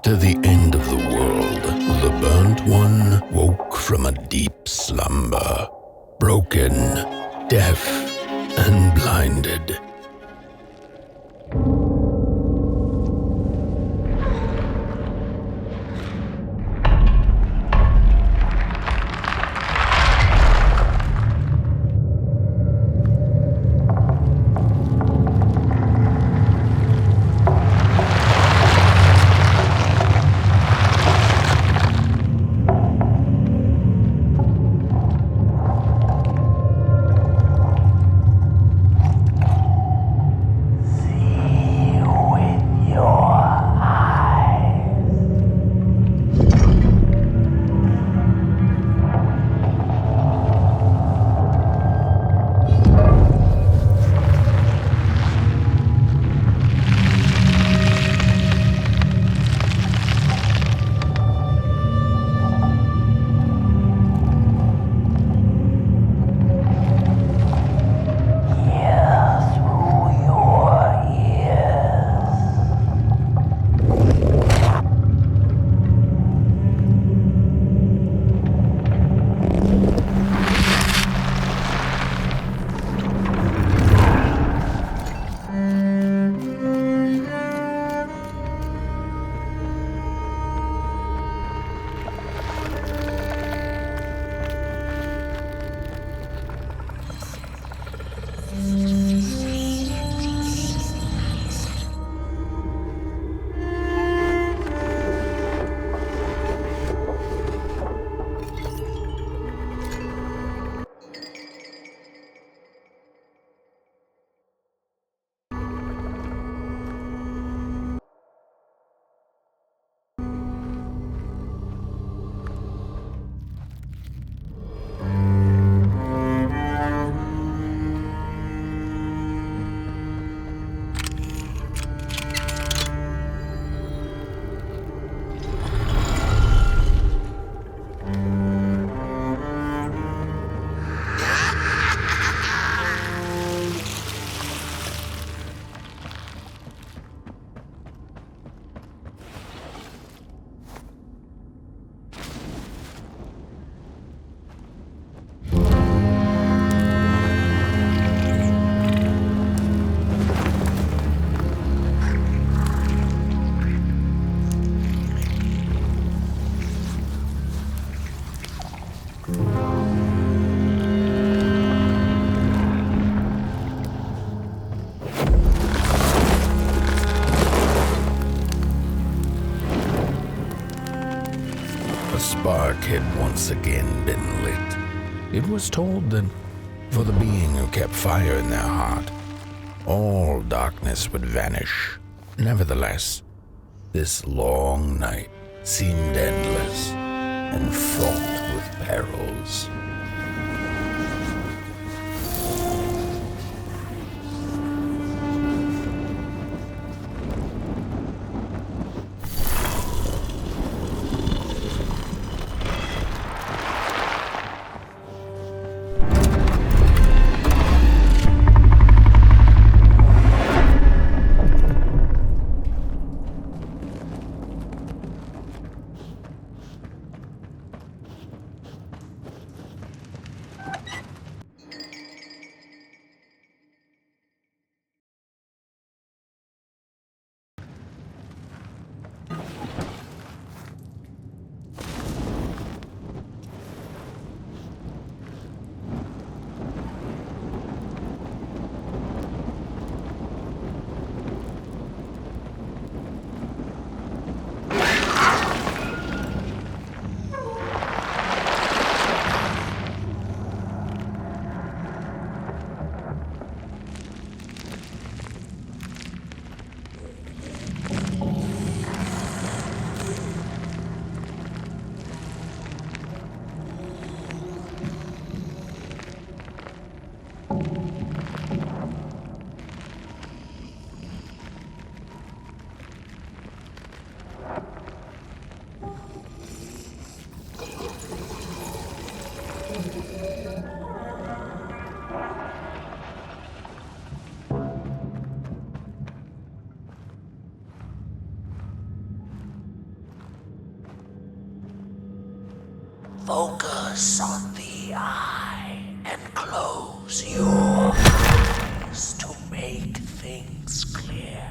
After the end of the world, the burnt one woke from a deep slumber, broken, deaf, and blinded. A spark had once again been lit. It was told that for the being who kept fire in their heart, all darkness would vanish. Nevertheless, this long night seemed endless and fraught with perils. Focus on the eye and close your eyes to make things clear.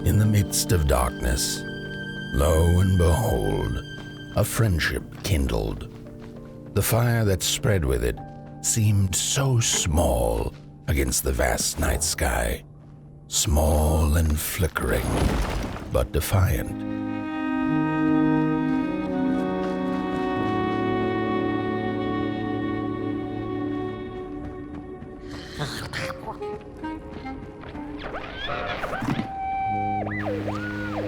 In the midst of darkness, lo and behold, a friendship kindled. The fire that spread with it seemed so small against the vast night sky, small and flickering, but defiant.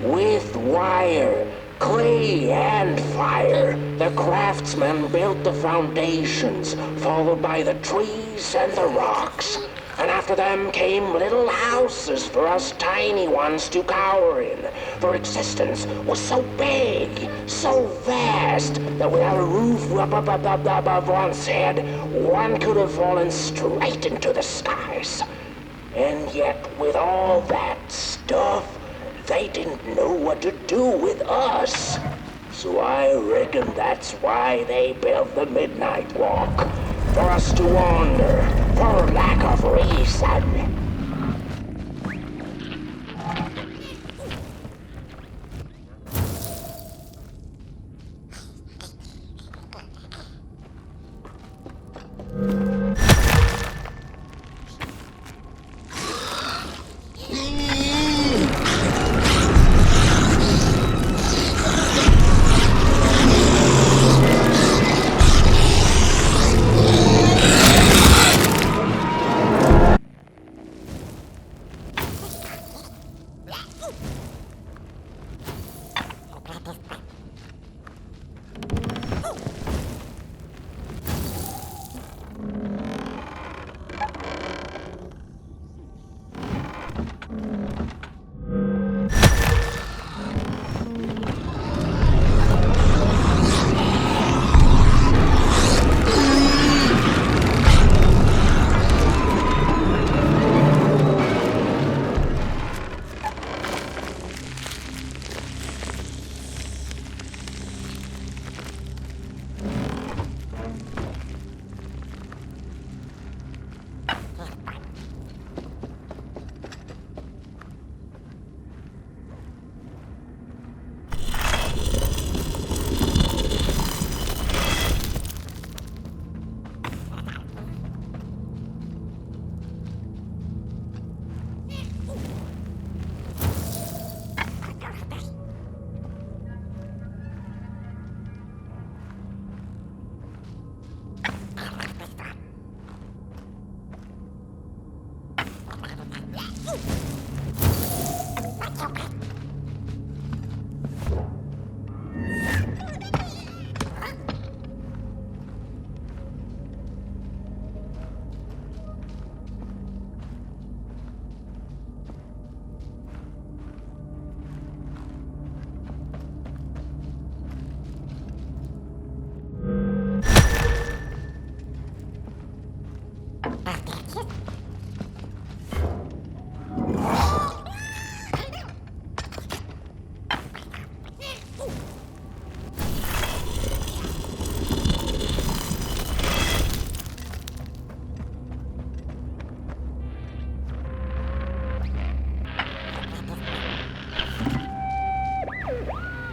With wire, clay, and fire, the craftsmen built the foundations, followed by the trees and the rocks. And after them came little houses for us tiny ones to cower in. For existence was so big, so vast, that without a roof above one's head, one could have fallen straight into the skies. And yet, with all that stuff, they didn't know what to do with us. So I reckon that's why they built the Midnight Walk. For us to wander, for lack of reason.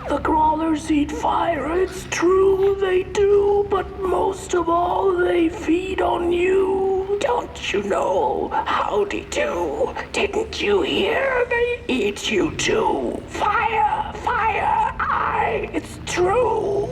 The crawlers eat fire, it's true they do, but most of all they feed on you. Don't you know? Howdy do. Didn't you hear? They eat you too. Fire, fire, aye, it's true.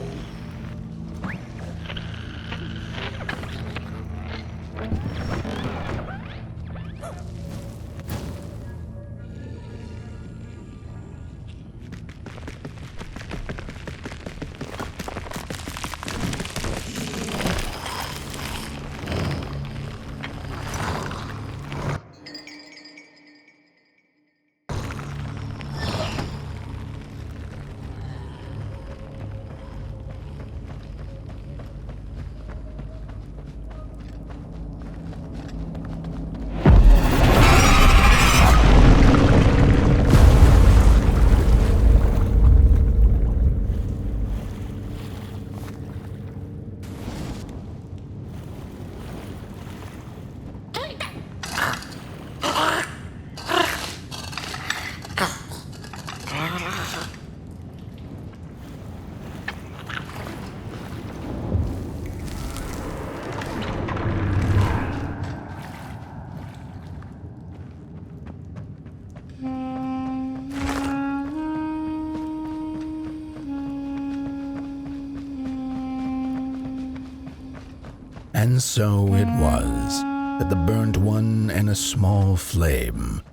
And so it was that the burnt one and a small flame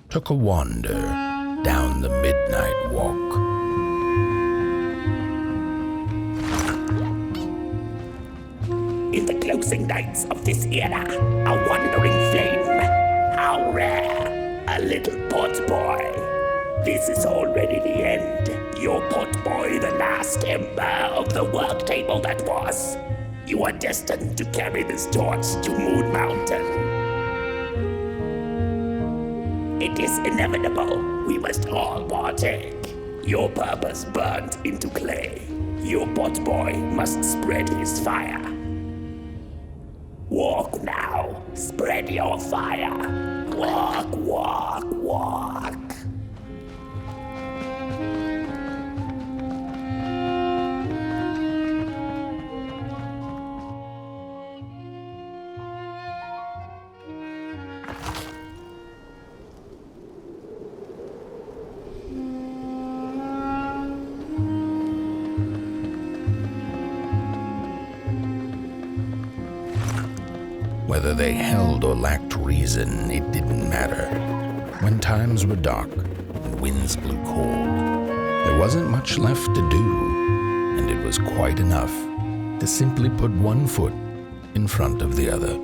took a wander down the midnight walk. In the closing nights of this era, a wandering flame. How rare, a little pot boy. This is already the end. Your pot boy, the last ember of the work table that was. You are destined to carry this torch to Moon Mountain. It is inevitable. We must all partake. Your purpose burnt into clay. Your pot boy must spread his fire. Walk now. Spread your fire. Walk, walk, walk. Whether they held or lacked reason, it didn't matter. When times were dark and winds blew cold, there wasn't much left to do, and it was quite enough to simply put one foot in front of the other.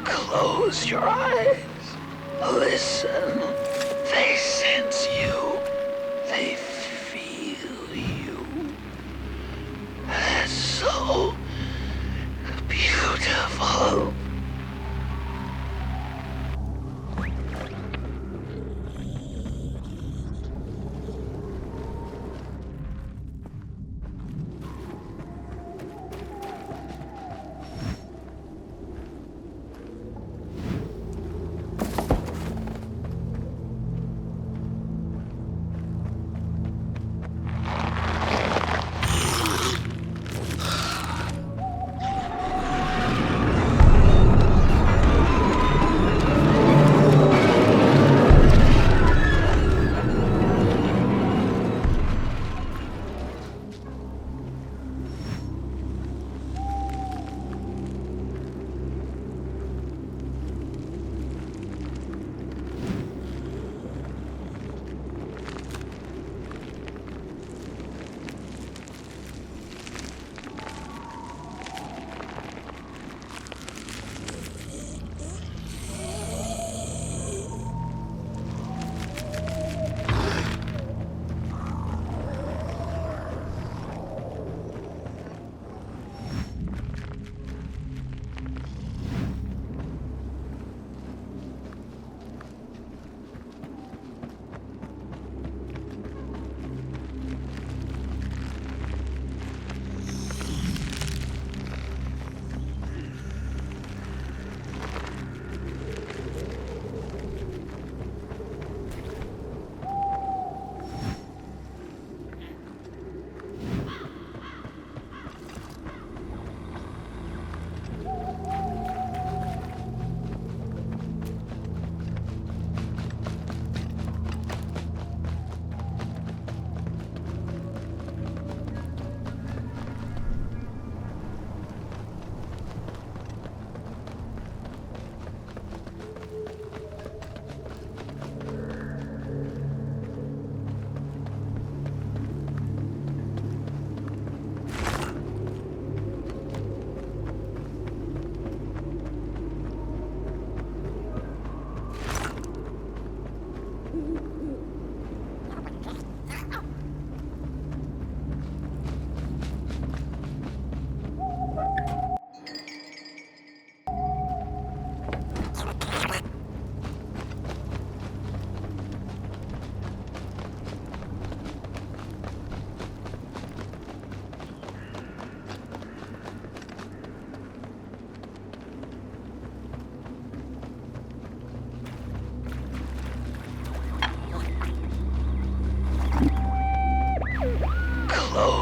Close your eyes. Listen. They sense you. They feel you. That's so beautiful.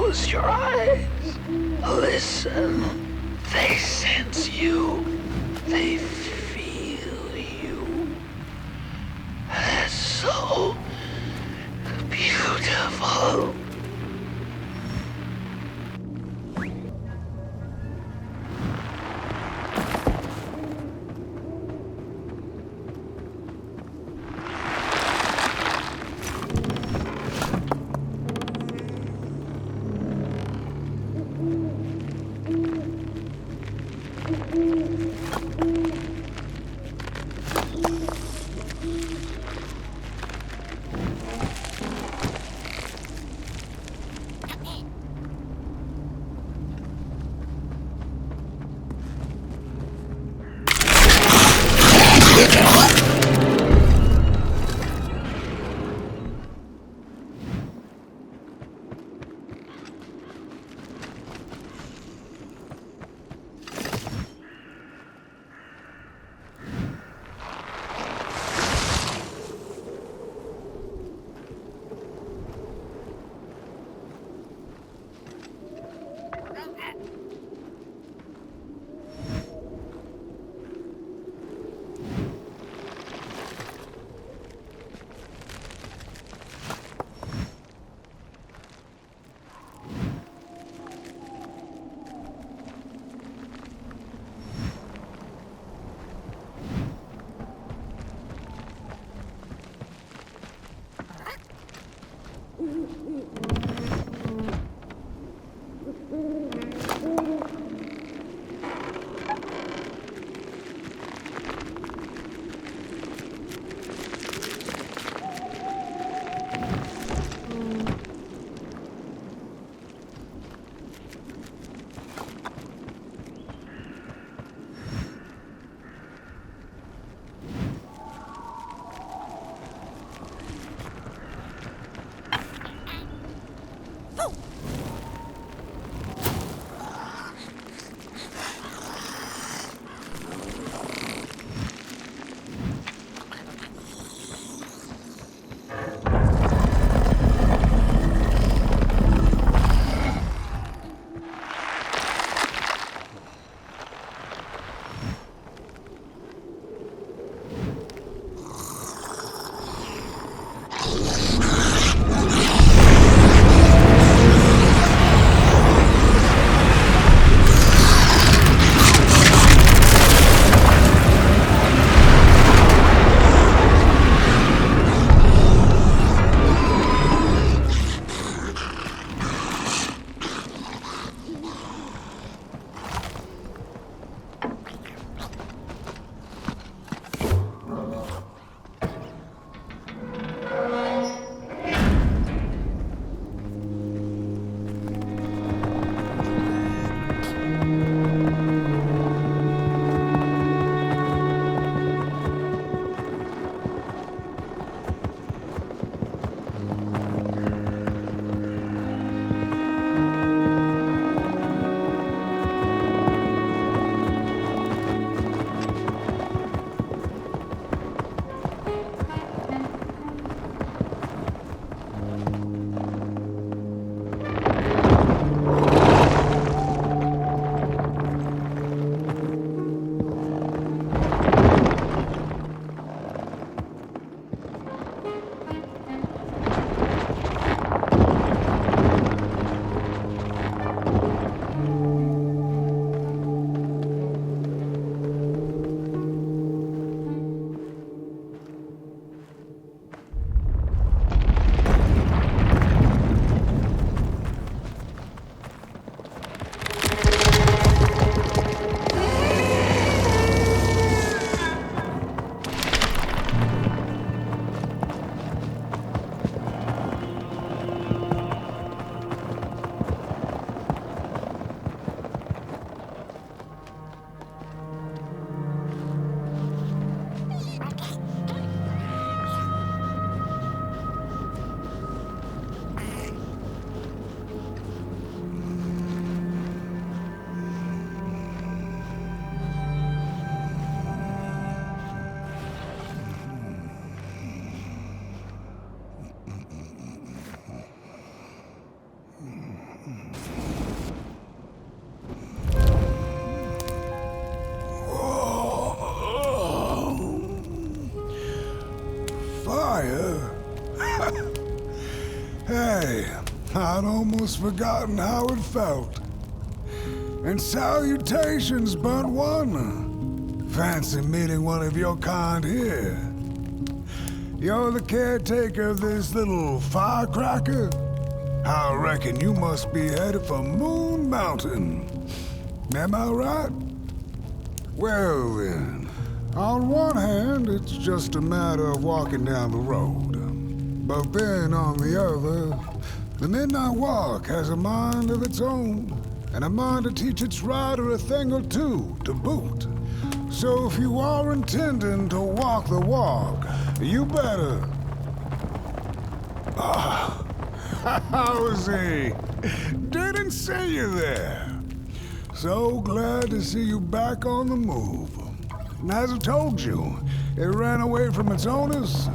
Close your eyes. Listen. They sense you. They feel you. That's so beautiful. Fire? Hey, I'd almost forgotten how it felt. And salutations, Burnt One. Fancy meeting one of your kind here. You're the caretaker of this little firecracker? I reckon you must be headed for Moon Mountain. Am I right? Well then, on one hand, it's just a matter of walking down the road. But then on the other, the Midnight Walk has a mind of its own, and a mind to teach its rider a thing or two to boot. So if you are intending to walk the walk, you better... How is he? Didn't see you there. So glad to see you back on the move. And as I told you, it ran away from its owners.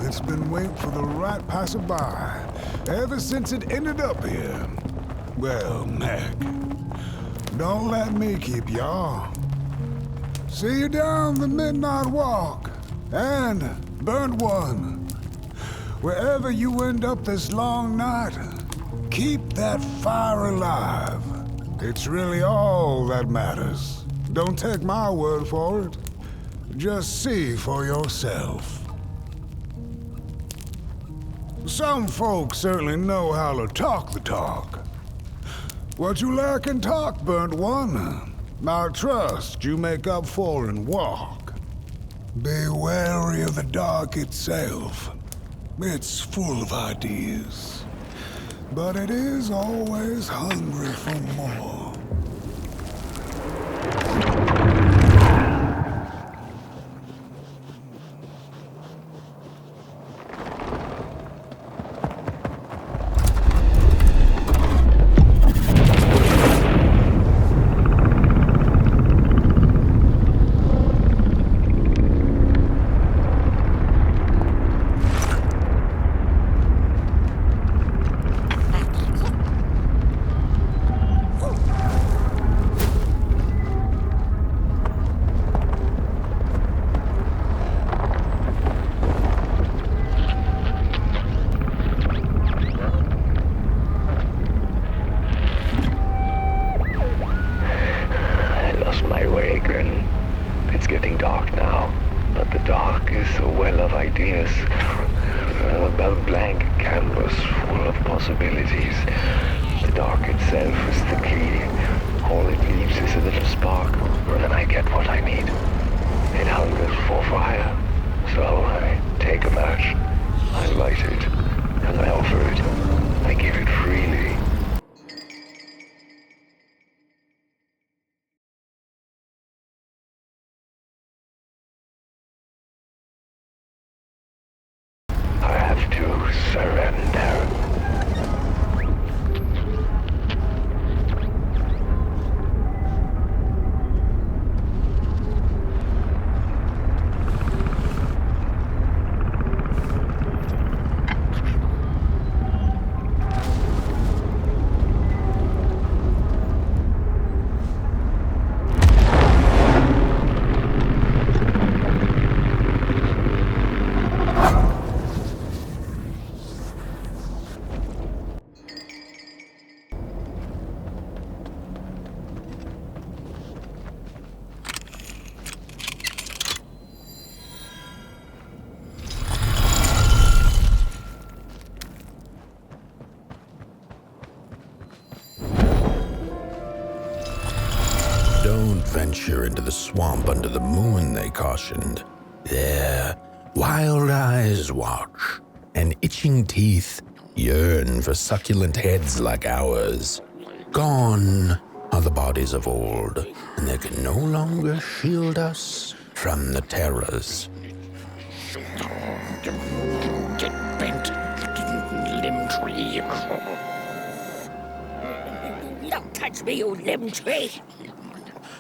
It's been waiting for the right passerby ever since it ended up here. Well, heck, don't let me keep y'all. See you down the Midnight Walk. And, Burnt One, wherever you end up this long night, keep that fire alive. It's really all that matters. Don't take my word for it. Just see for yourself. Some folks certainly know how to talk the talk. What you lack in talk, Burnt One, I trust you make up for in walk. Be wary of the dark itself. It's full of ideas, but it is always hungry for more. Don't venture into the swamp under the moon, they cautioned. There, wild eyes watch, and itching teeth yearn for succulent heads like ours. Gone are the bodies of old, and they can no longer shield us from the terrors. Get bent, limb tree. Don't touch me, you limb tree.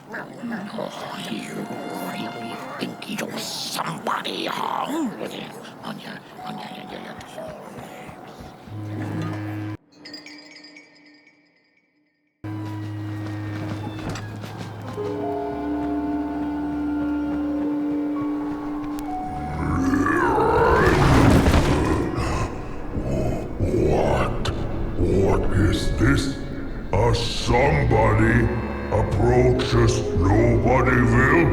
Oh, you really think you're somebody, huh? this a somebody approaches Nobodyville?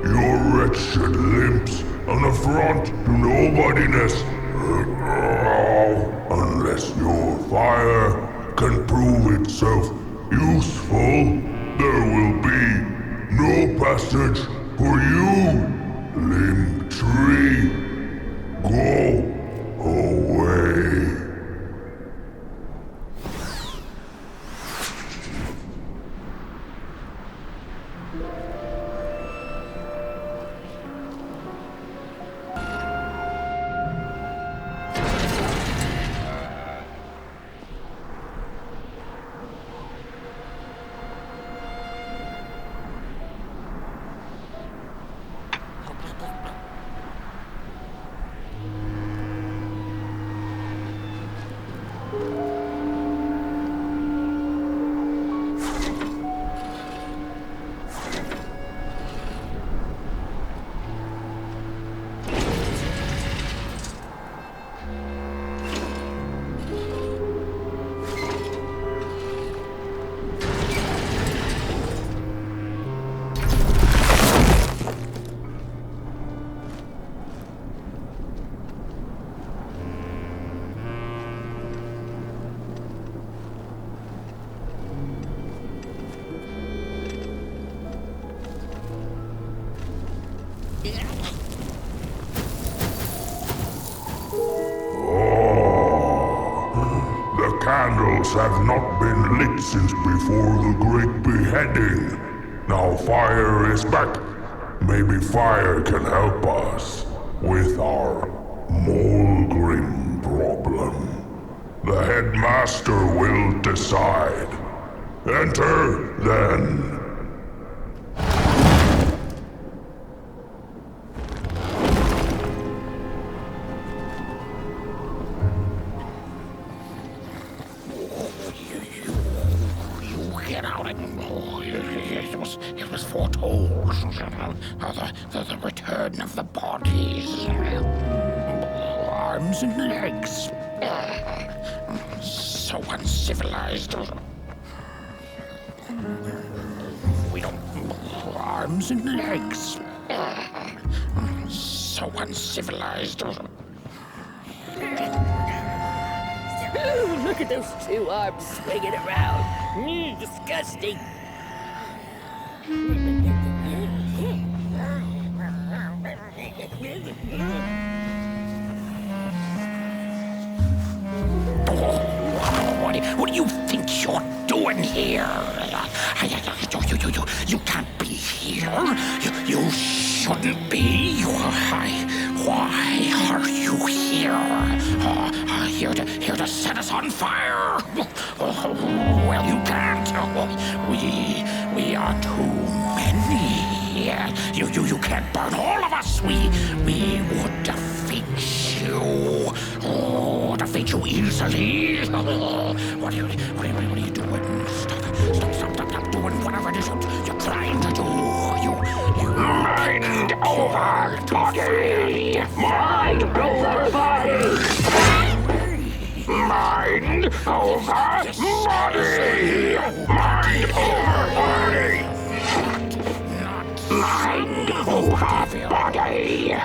Your wretched limps an affront to nobodiness. Unless your fire can prove itself useful, there will be no passage for you, limb tree. Go away. Candles have not been lit since before the great beheading. Now fire is back. Maybe fire can help us with our Molgrim problem. The headmaster will decide. Enter, then. It was foretold. The return of the bodies. Arms and legs. So uncivilized. We don't... Arms and legs. So uncivilized. Ooh, look at those two arms swinging around. Disgusting. What do you think you're doing here? You can't be here. You shouldn't be. Why are you here? Here to set us on fire? Well, you can't. We are too many. You can't burn all of us. We would defeat you. Defeat you easily. What are you doing? Stop doing whatever it is you're trying to do. Mind over body. Mind over body. Mind over body. Mind over body. Mind over body.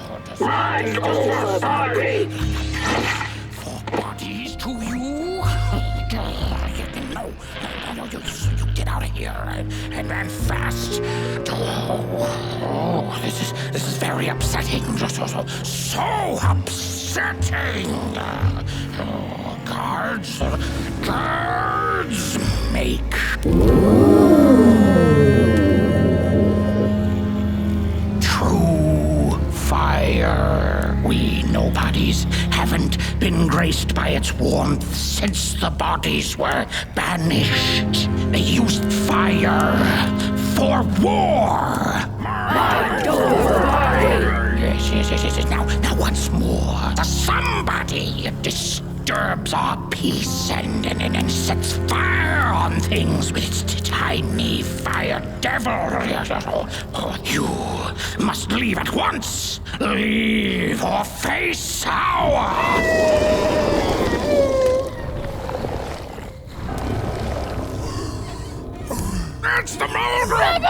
Mind over body. For bodies to you? No, you get out of here and fast. This is very upsetting. So upsetting. Guards, make. True fire. We nobodies haven't been graced by its warmth since the bodies were banished. They used fire for war. Mind over body. Yes. Now once more, somebody disturbs our peace and sets fire on things with its tiny fire devil. You must leave at once. Leave or face our... It's the Mulgrim!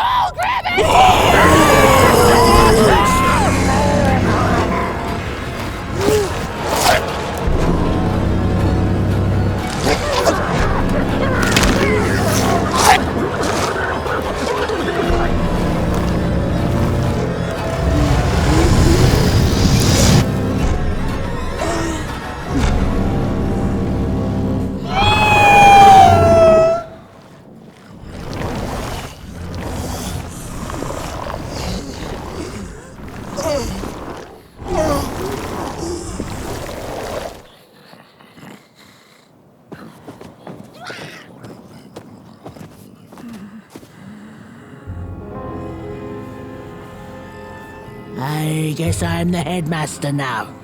I guess I'm the headmaster now.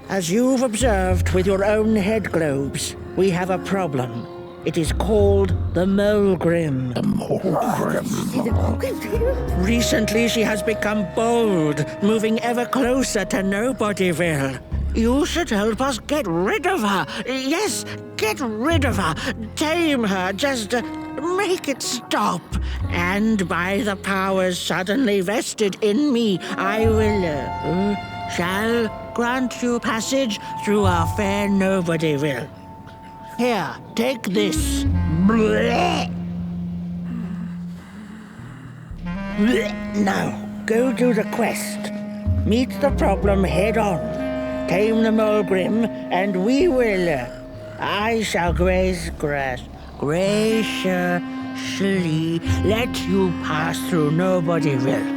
As you've observed with your own head globes, we have a problem. It is called the Mulgrim. The Mulgrim. Recently, she has become bold, moving ever closer to Nobodyville. You should help us get rid of her. Yes, get rid of her. Tame her. Just make it stop. And by the powers suddenly vested in me, I will, shall grant you passage through our fair Nobodyville. Here, take this. Blech. Blech. Now, go do the quest. Meet the problem head on. Tame the Mulgrim, and we will. I shall graciously let you pass through Nobodyville.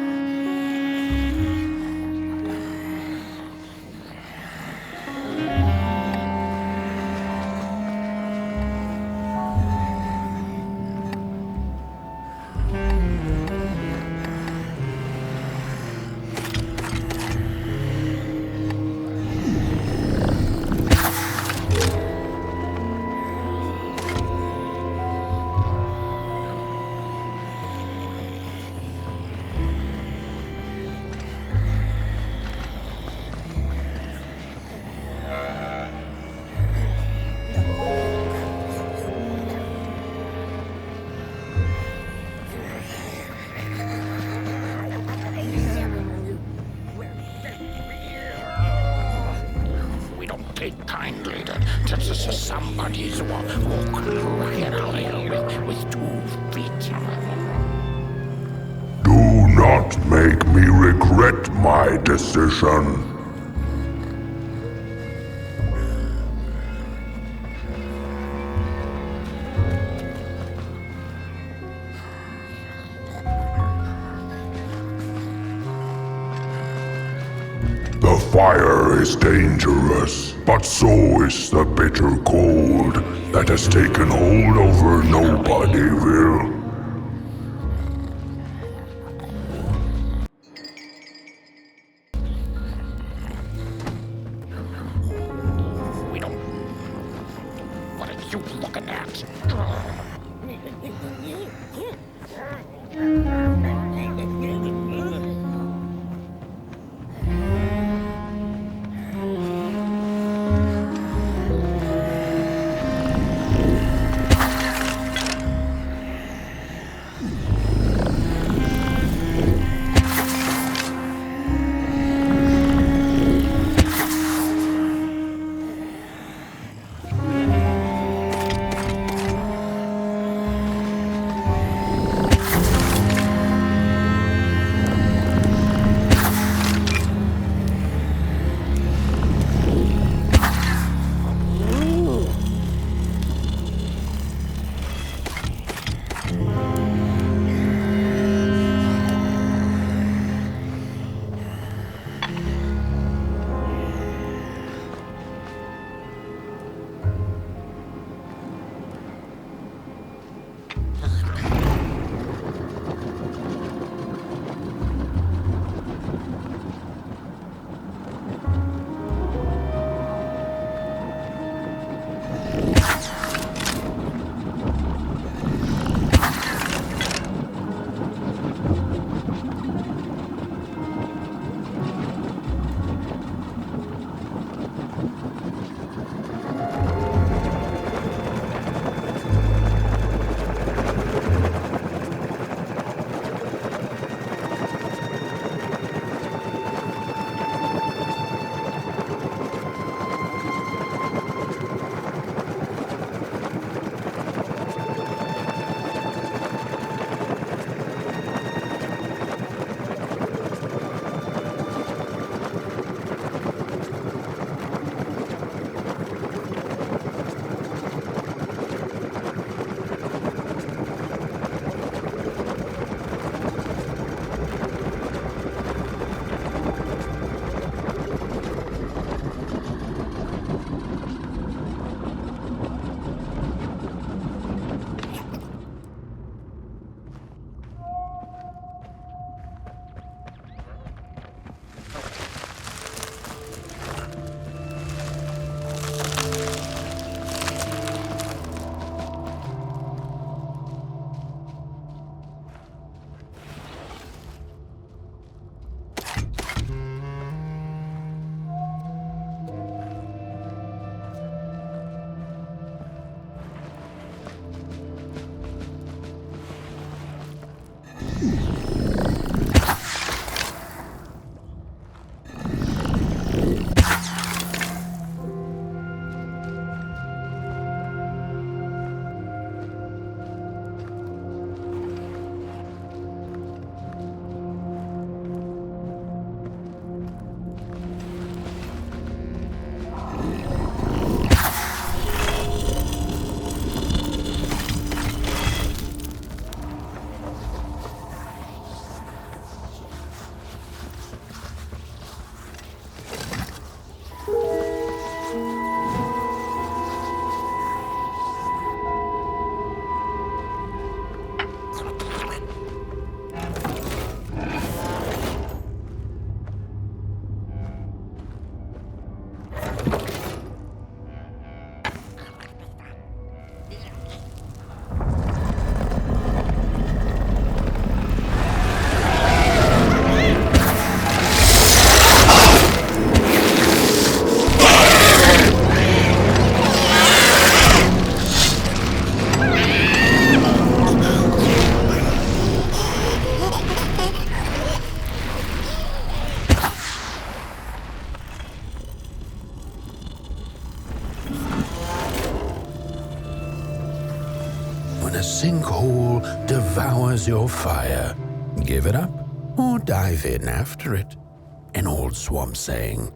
Take kindly to somebody's walk here with 2 feet. Do not make me regret my decision. The fire is dangerous, but so is the bitter cold that has taken hold over Nobodyville. What are you looking at? sinkhole devours your fire, give it up or dive in after it. An old swamp saying.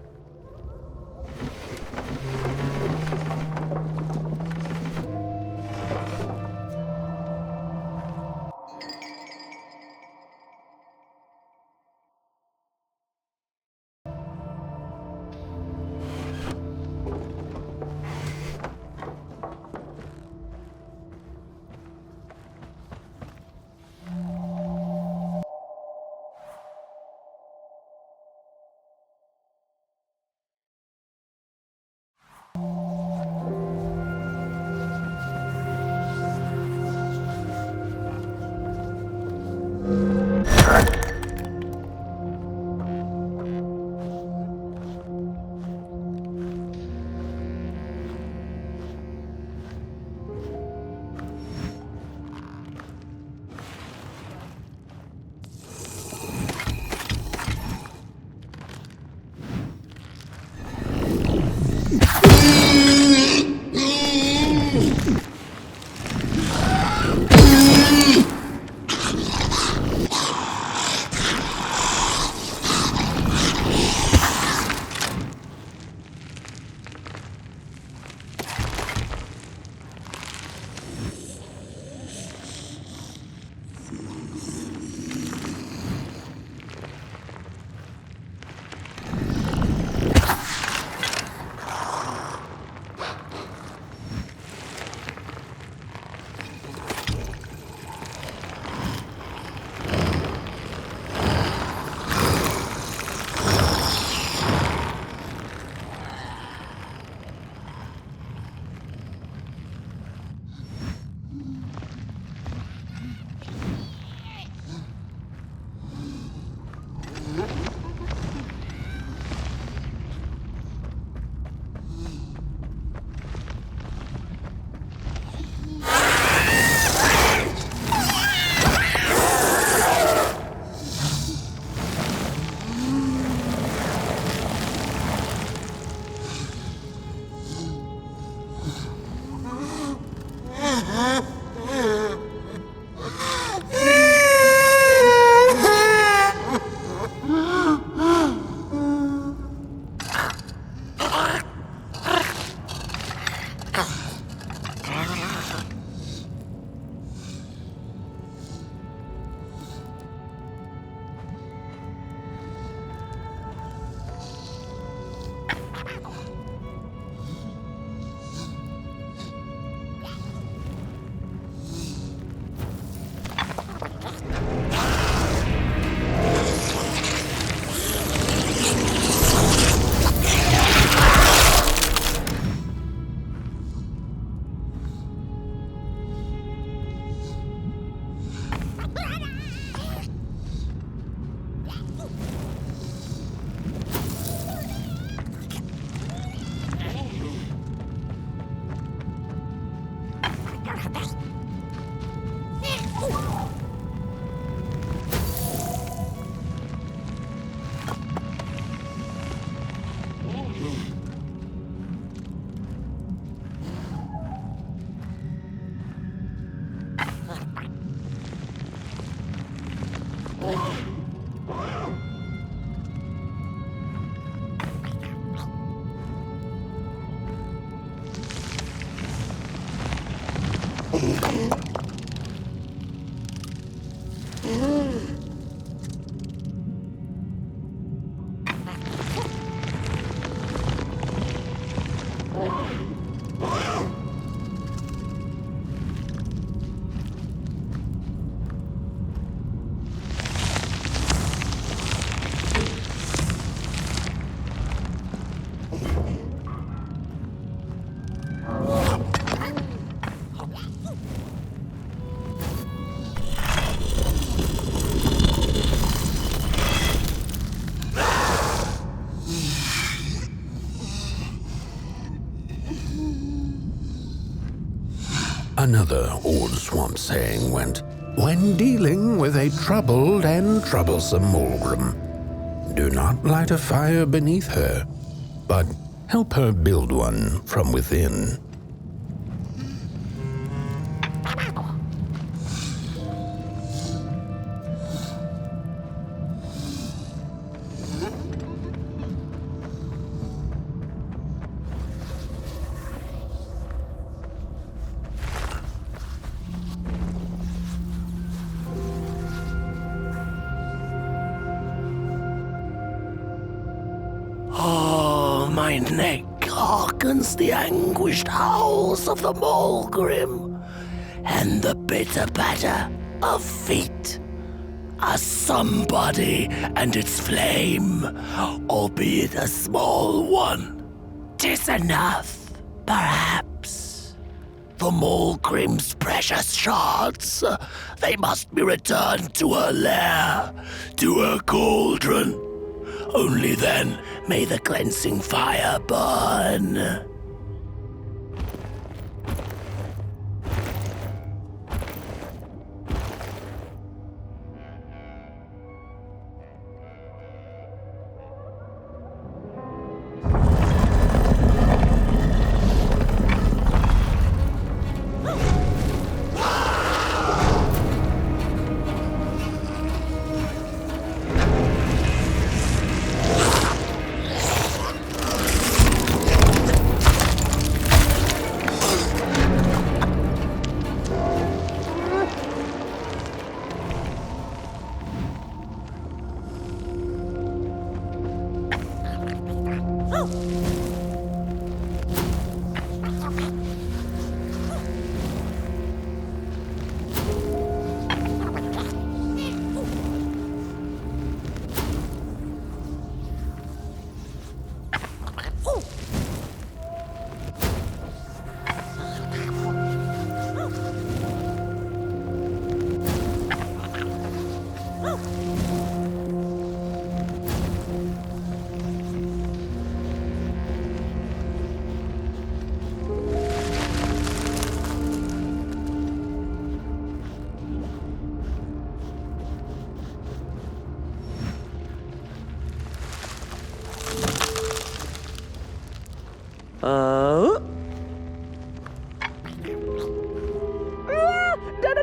Another old swamp saying went, when dealing with a troubled and troublesome Mulgrim, do not light a fire beneath her, but help her build one from within. Oh, my neck hearkens the anguished howls of the Mulgrim, and the bitter patter of feet. A somebody and its flame, albeit a small one. 'Tis enough, perhaps. The Mulgrim's precious shards, they must be returned to her lair, to her cauldron. Only then may the cleansing fire burn.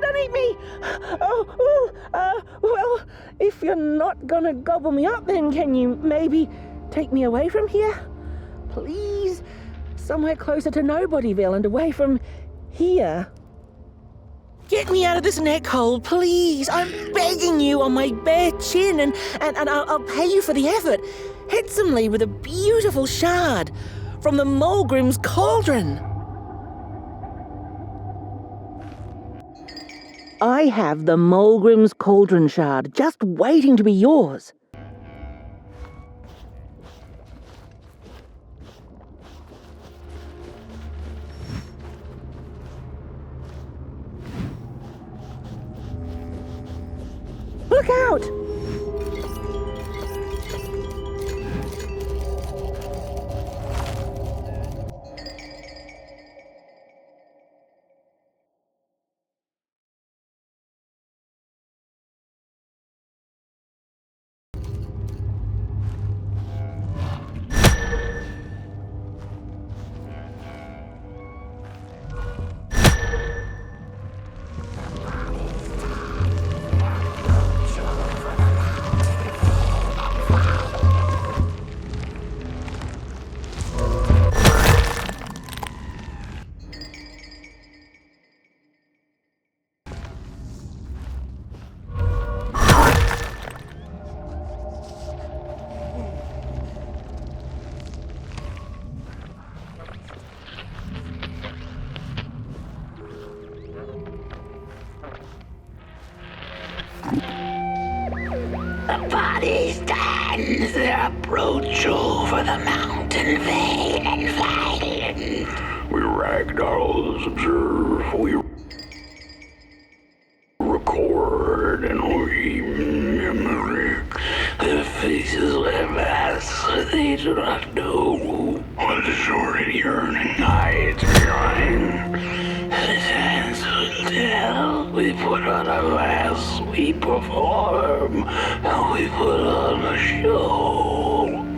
Don't eat me! Well, if you're not gonna gobble me up, then can you maybe take me away from here? Please? Somewhere closer to Nobodyville and away from here. Get me out of this neck hole, please. I'm begging you on my bare chin, and I'll pay you for the effort. Handsomely with a beautiful shard from the Mulgrim's cauldron. I have the Mulgrim's cauldron shard just waiting to be yours. Look out! The body stands their approach over the mountain vein and violent. We ragdolls observe, we record, and we mimic. Their faces wear masks, they do not know what the sordid yearning hides behind. His hands will tell. We put on a mask, we perform, and we put on a show.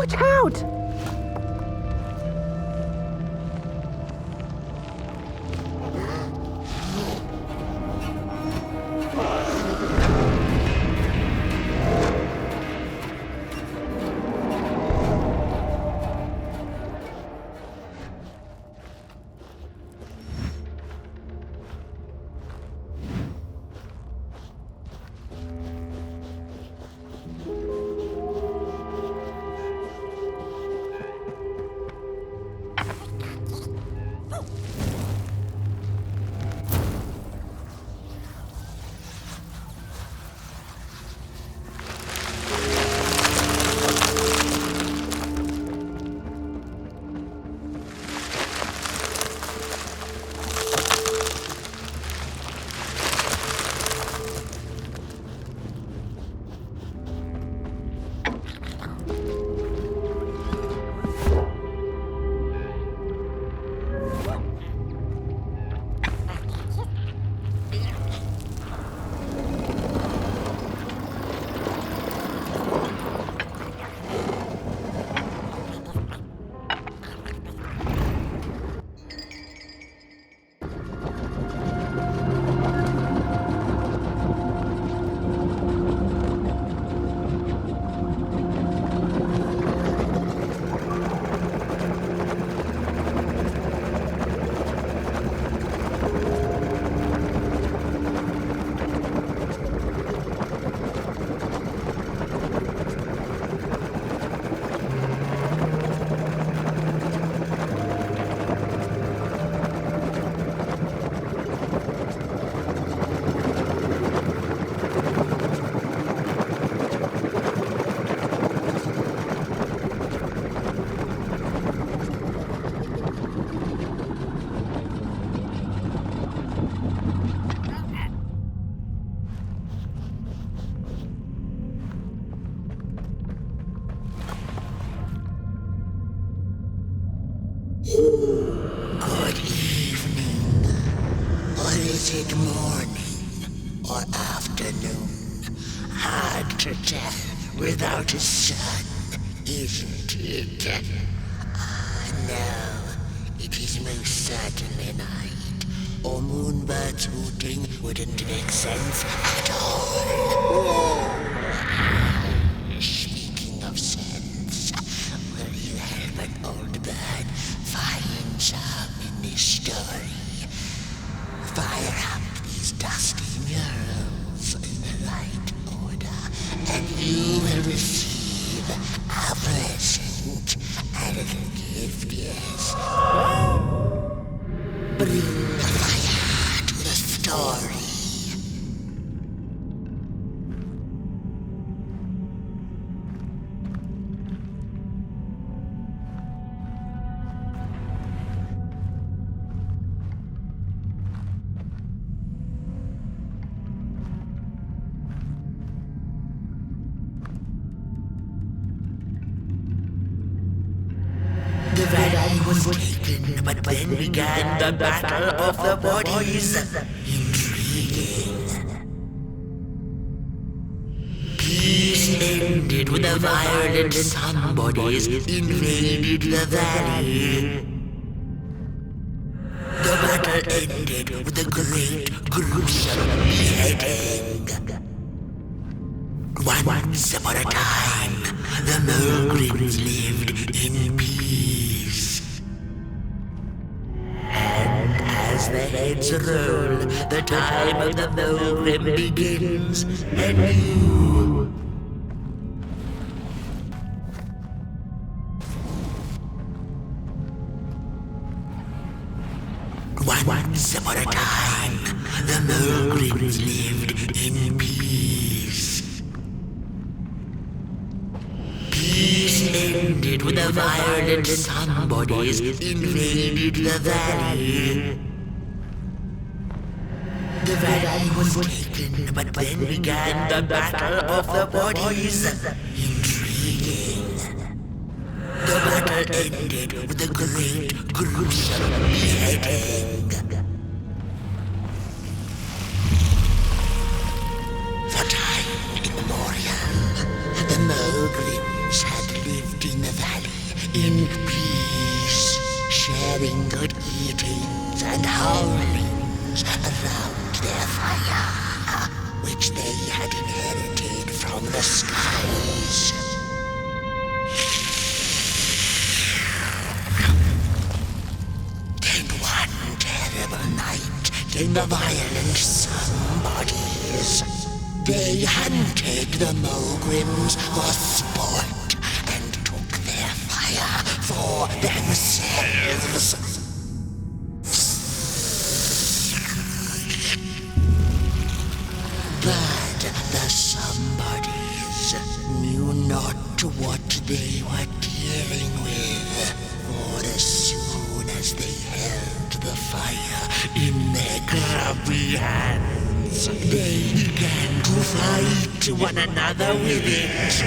Watch out! Good evening. Or is it morning or afternoon? Hard to tell without a sun, isn't it? No, it is most certainly night. Or moonbirds hooting wouldn't make sense at all. Speaking of sense, will you help an old bird find some in this story? Fire up these dusty murals in the right order, and you will receive a present, a little gift, yes. Bring the fire to the story. The valley was taken, but then began the battle of the bodies. Intriguing. Peace ended when the violent sun bodies invaded the valley. The battle ended with a great, gruesome beheading. Once upon a time, the Mulgrims lived in peace. And as the heads roll, the time of the Mulgrim begins anew. Once upon a time, the Mulgrims lived in peace. Peace ended when the violent sun bodies invaded the valley. The valley was taken, but then began the battle of the bodies. Intriguing. The battle ended with a great, gruesome beheading. For time immemorial, the Mulgrims had lived in the in peace, sharing good eatings and howlings around their fire, which they had inherited from the skies. Then one terrible night came the violent somebodies. They hunted the Mogrims for sport and took their fire for themselves. But the somebodies knew not what they were dealing with, for as soon as they held the fire in their grubby hands, they began to fight one another with it.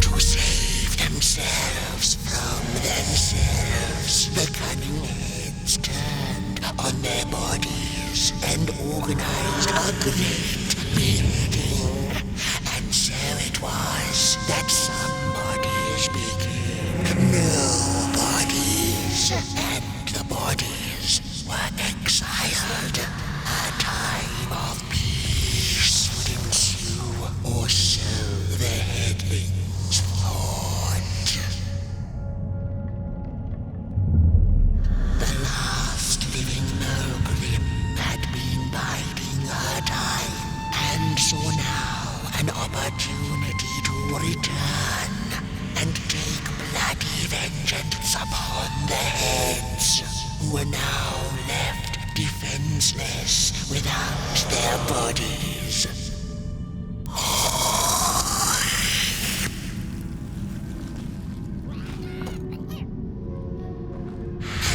To save themselves from themselves, the cunning heads turned on their bodies and organized a great building. And so it was that somebodies became nobodies, and the bodies were exiled. A time of peace would ensue, or so the headlings thought. The last living Mogrim had been biding her time, and saw now an opportunity to return and take bloody vengeance upon the heads, who were now left defenseless without their bodies.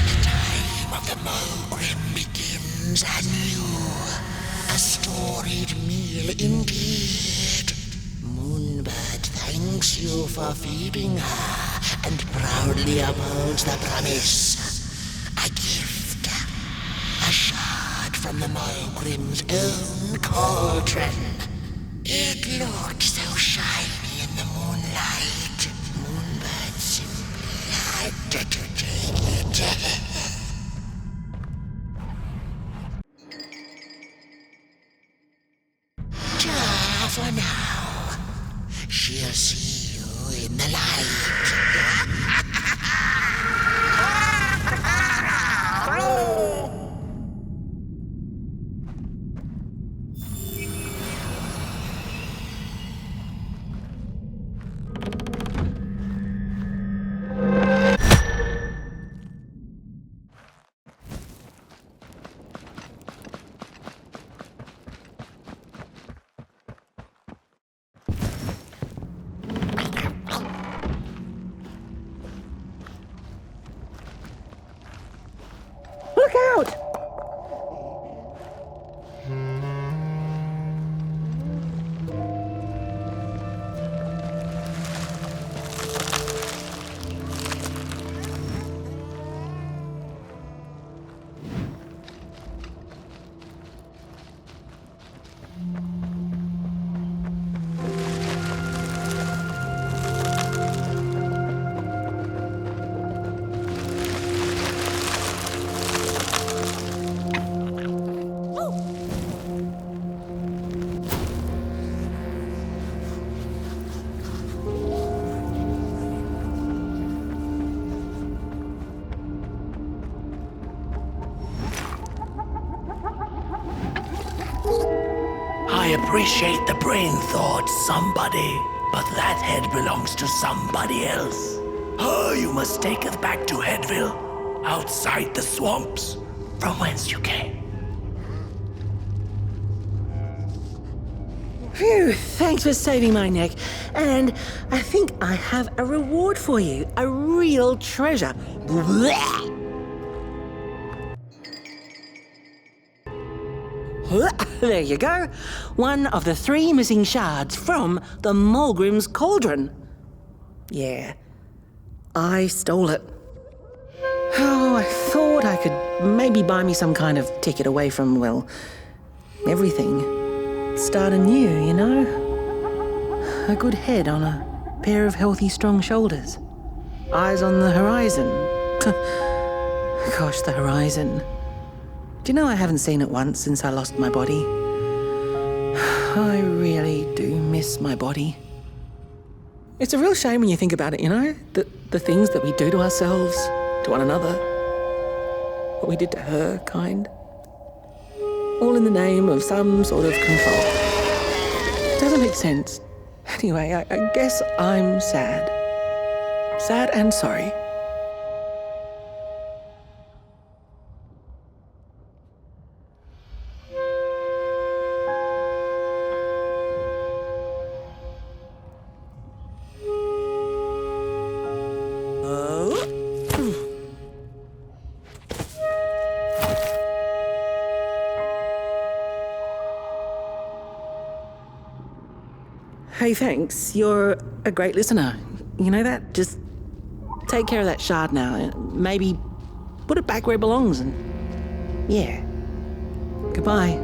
The time of the Mogrim begins anew. A storied meal indeed. Moonbird thanks you for feeding her and proudly upholds the promise. A gift. A shard from the Mogrim's own cauldron. It looked so shiny in the moonlight. Moonbird simply had to take it. For now, she'll see you in the light. Look out! I appreciate the brain thought, somebody, but that head belongs to somebody else. Oh, you must take us back to Headville, outside the swamps, from whence you came. Phew, thanks for saving my neck. And I think I have a reward for you. A real treasure. Blech. There you go. One of the 3 missing shards from the Mogrim's cauldron. Yeah, I stole it. Oh, I thought I could maybe buy me some kind of ticket away from, well, everything. Start anew, you know? A good head on a pair of healthy, strong shoulders. Eyes on the horizon. Gosh, the horizon. Do you know I haven't seen it once since I lost my body? I really do miss my body. It's a real shame when you think about it, you know? The things that we do to ourselves, to one another. What we did to her, kind. All in the name of some sort of control. It doesn't make sense. Anyway, I guess I'm sad. Sad and sorry. Hey, thanks. You're a great listener. You know that? Just take care of that shard now. And maybe put it back where it belongs and... yeah. Goodbye.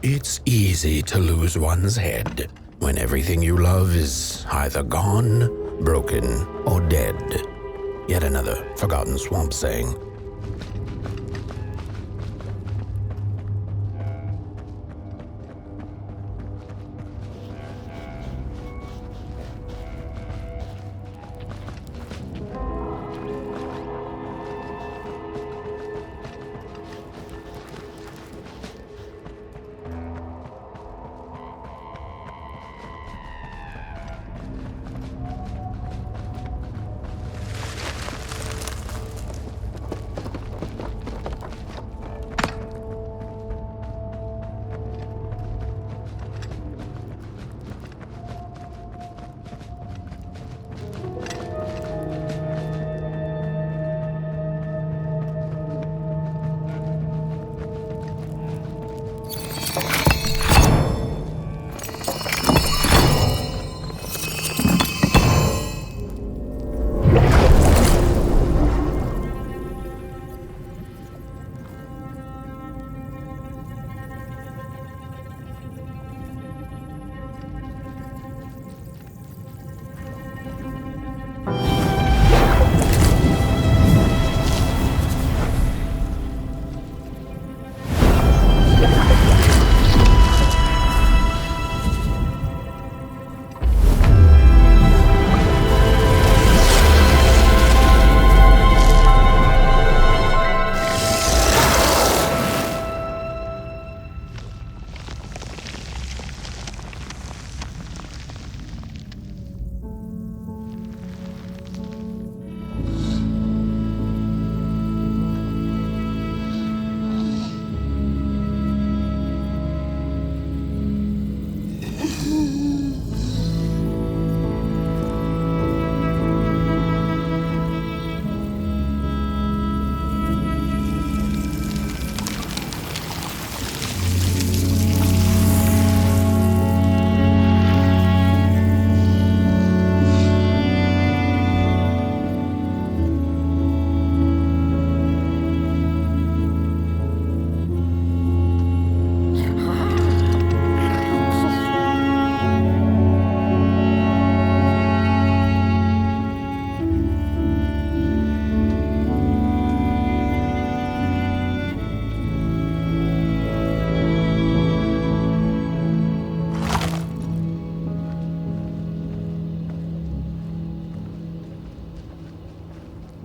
It's easy to lose one's head when everything you love is either gone, broken, or dead. Yet another forgotten swamp saying.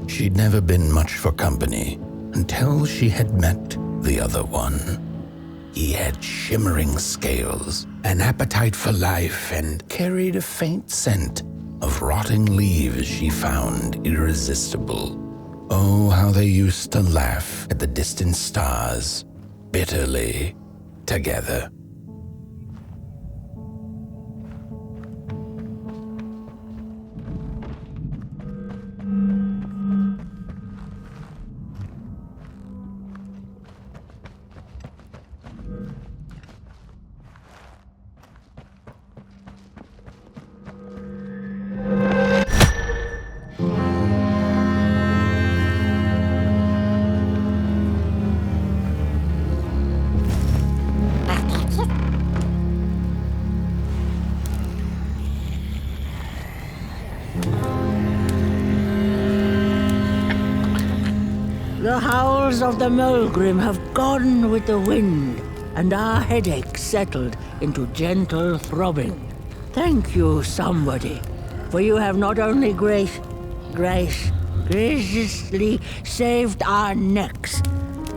She'd never been much for company until she had met the other one. He had shimmering scales, an appetite for life, and carried a faint scent of rotting leaves she found irresistible. Oh, how they used to laugh at the distant stars, bitterly, together. The howls of the Mulgrim have gone with the wind, and our headaches settled into gentle throbbing. Thank you, somebody, for you have not only graciously saved our necks,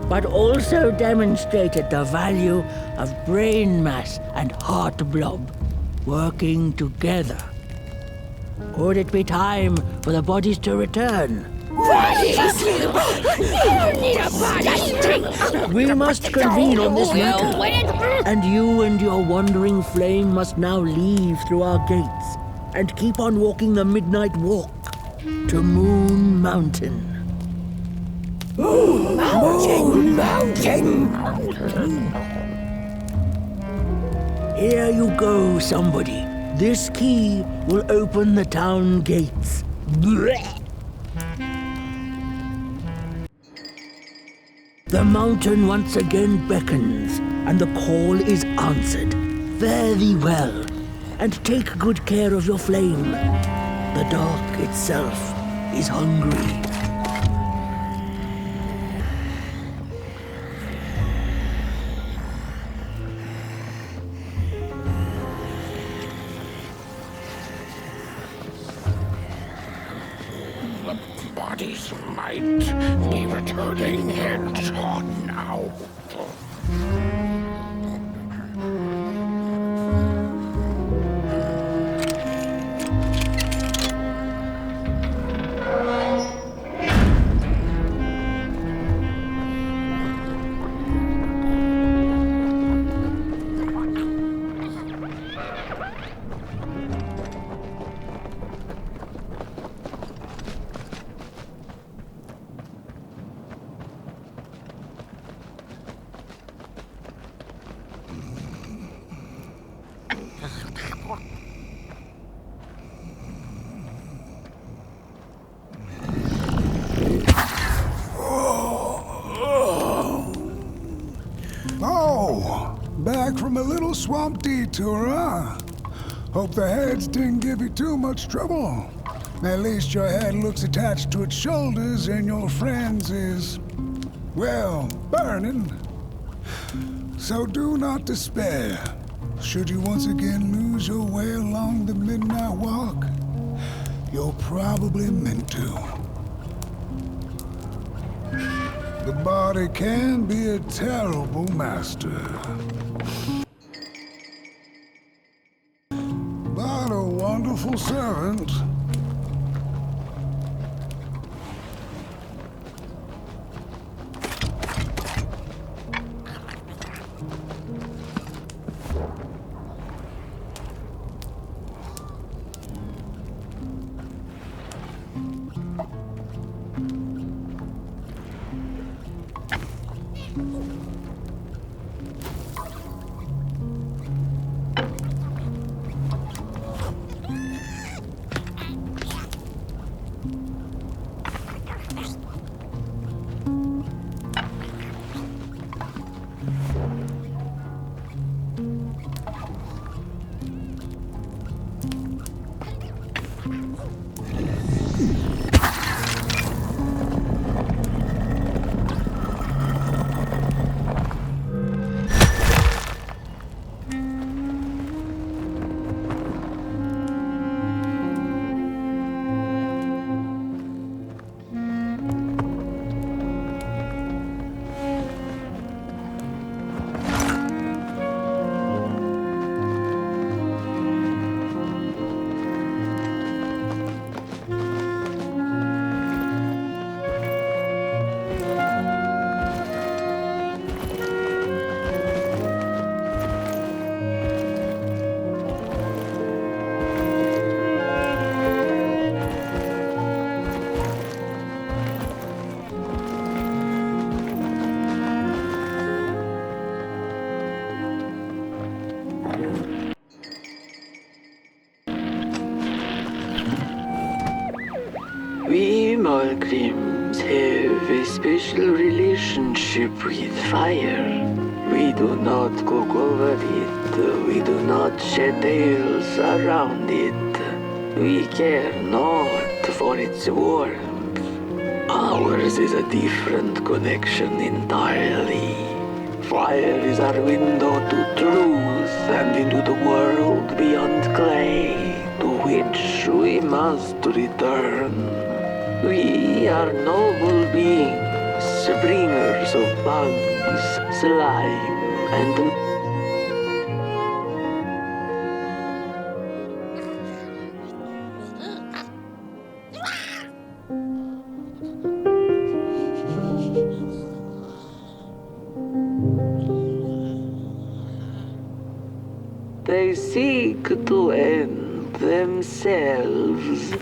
but also demonstrated the value of brain mass and heart blob working together. Could it be time for the bodies to return? We must convene on this matter, and you and your wandering flame must now leave through our gates and keep on walking the midnight walk to Moon Mountain. Moon Mountain! Here you go, somebody. This key will open the town gates. The mountain once again beckons, and the call is answered. Fare thee well, and take good care of your flame. The dark itself is hungry. Bodies might be returning henceforth now. Oh, back from a little swamp detour, huh? Hope the heads didn't give you too much trouble. At least your head looks attached to its shoulders and your friend's is, well, burning. So do not despair. Should you once again lose your way along the midnight walk, you're probably meant to. The body can be a terrible master. But a wonderful servant. We Mulgrims have a special relationship with fire. We do not cook over it. We do not shed tales around it. We care not for its warmth. Ours is a different connection entirely. Fire is our window to truth and into the world beyond clay, to which we must return. We are noble beings, bringers of bugs, slime, and they seek to end themselves.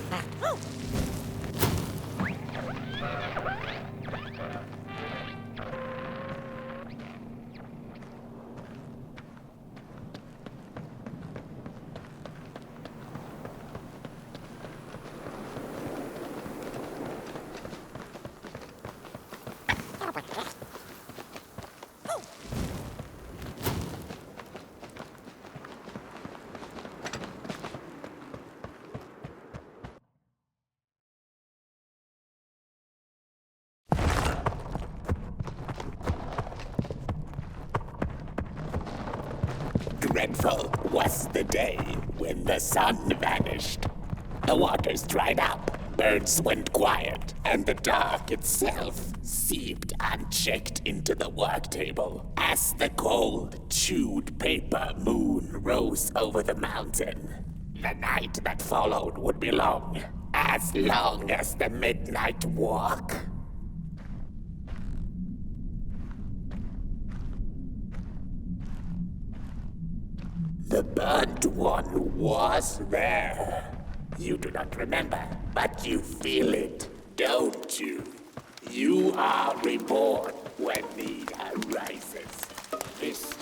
Dreadful was the day when the sun vanished. The waters dried up, birds went quiet, and the dark itself seeped unchecked into the work table as the cold, chewed paper moon rose over the mountain. The night that followed would be long as the midnight walk. The burnt one was there. You do not remember, but you feel it, don't you? You are reborn when need arises. This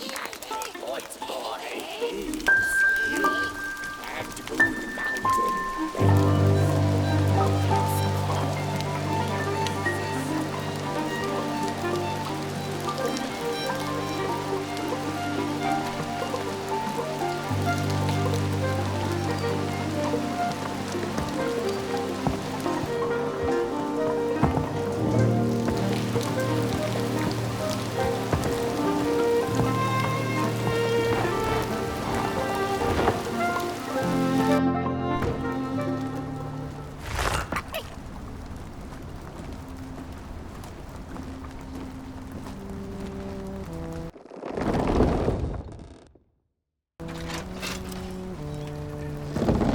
hot boy leaves you and Moon Mountain.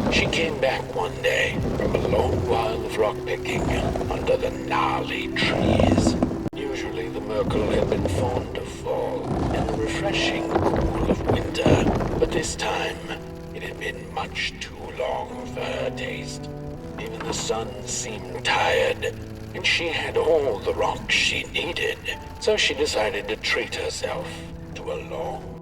She came back one day from a long while of rock picking under the gnarly trees. Usually the Merkel had been fond of fall and the refreshing cool of winter, but this time it had been much too long for her taste. Even the sun seemed tired, and she had all the rocks she needed, so she decided to treat herself to a long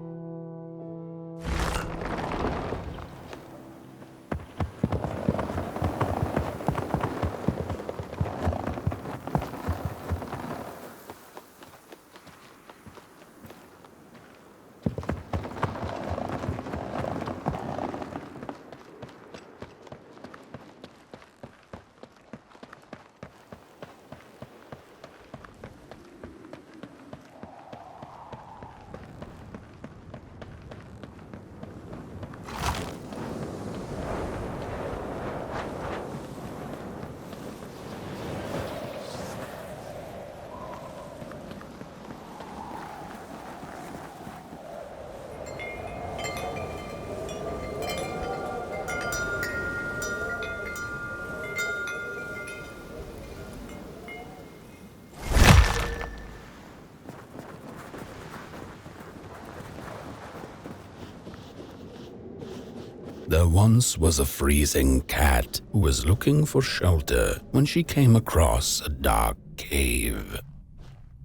There once was a freezing cat who was looking for shelter when she came across a dark cave.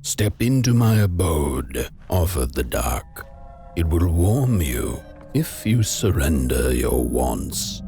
"Step into my abode," offered the dark. "It will warm you if you surrender your wants."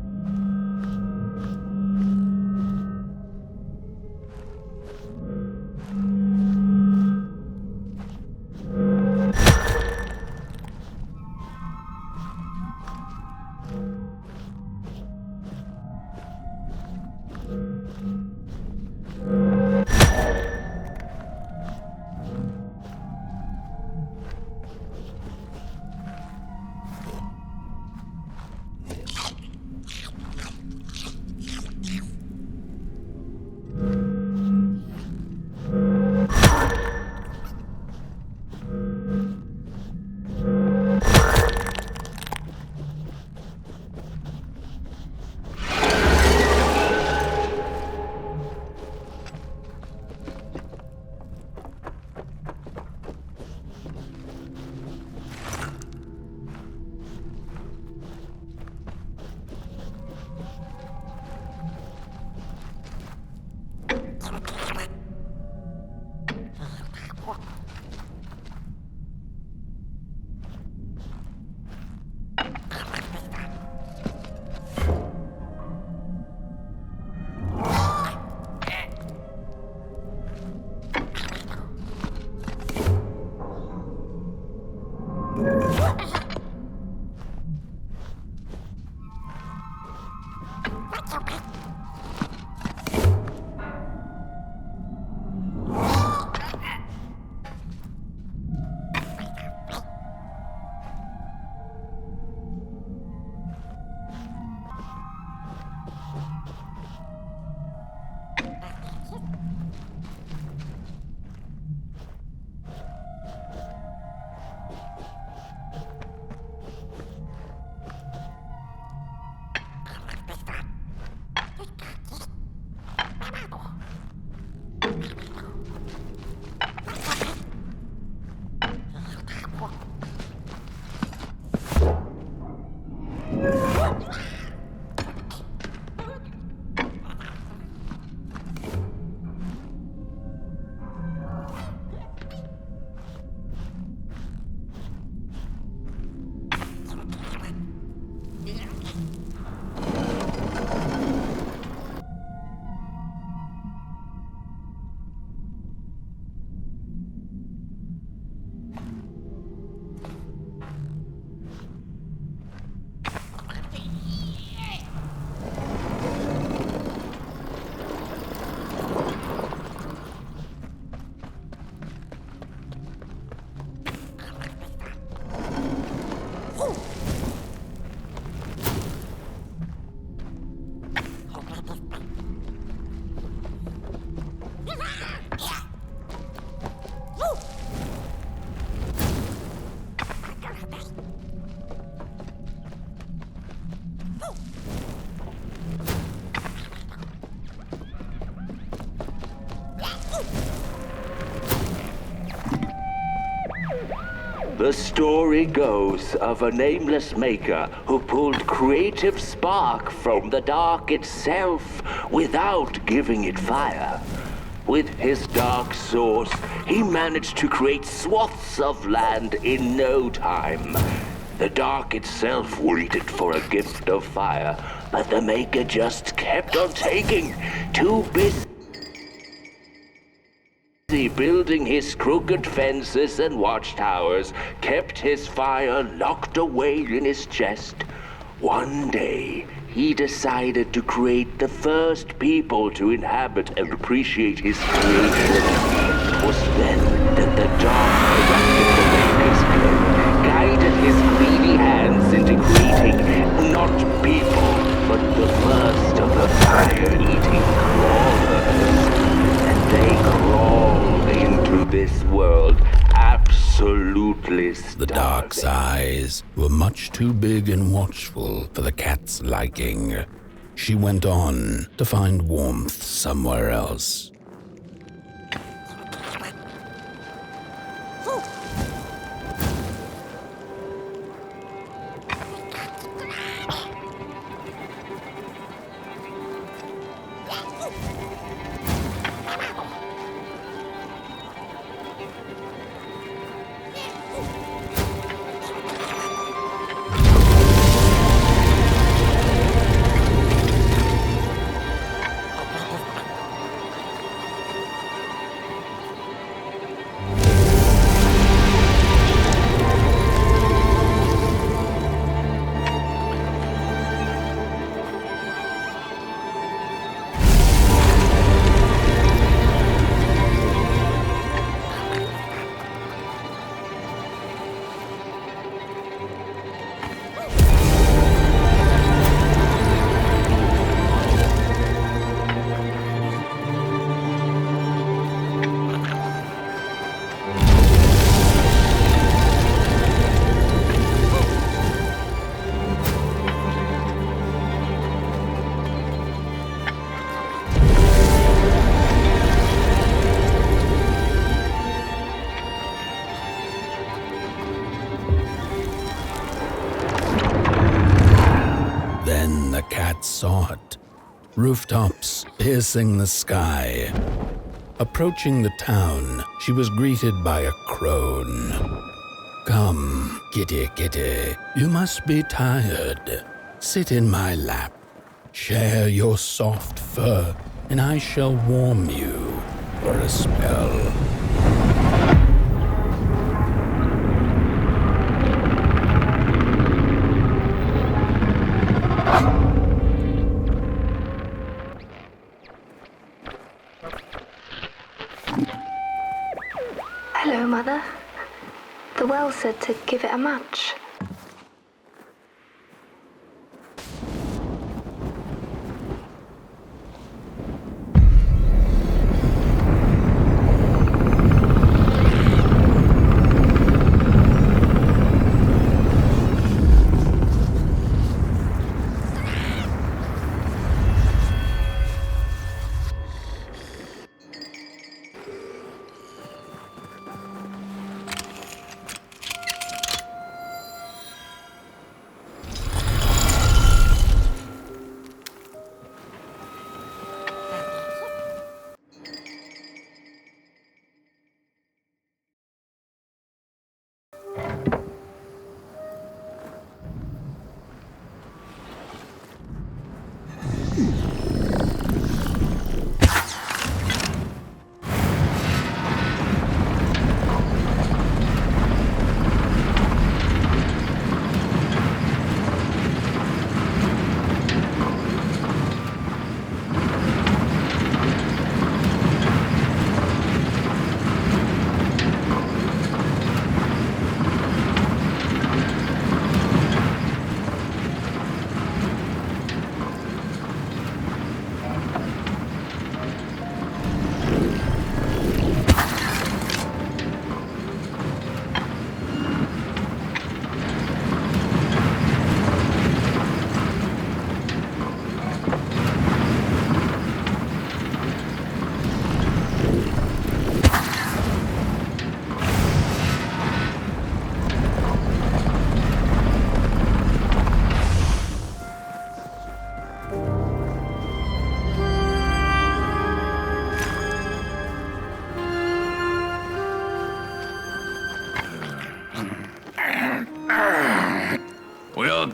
The story goes of a nameless maker who pulled creative spark from the dark itself without giving it fire. With his dark source, he managed to create swaths of land in no time. The dark itself waited for a gift of fire, but the maker just kept on taking, too busy building his crooked fences and watchtowers, kept his fire locked away in his chest. One day, he decided to create the first people to inhabit and appreciate his creation. It was then that the dark corrupted the maker's pen, guided his greedy hands into creating not people, but the first of the fire-eating crawlers. And they crawled into this world absolutely starving. The dark's eyes were much too big and watchful for the cat's liking. She went on to find warmth somewhere else. Saw it. Rooftops piercing the sky. Approaching the town, she was greeted by a crone. "Come, kitty, kitty, you must be tired. Sit in my lap. Share your soft fur, and I shall warm you for a spell." Hello, Mother. The well said to give it a match.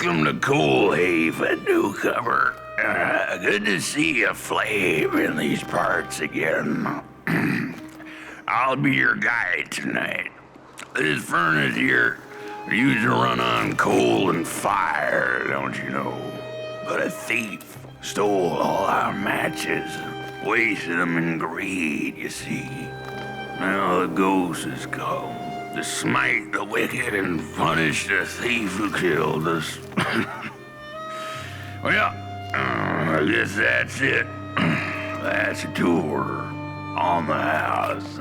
Welcome to Cool Haven, newcomer. Good to see a flame in these parts again. I'll be your guide tonight. This furnace here used to run on coal and fire, don't you know? But a thief stole all our matches and wasted them in greed, you see. Now the ghost has come to smite the wicked and punish the thief who killed us. Well, I guess that's it. That's a tour on the house.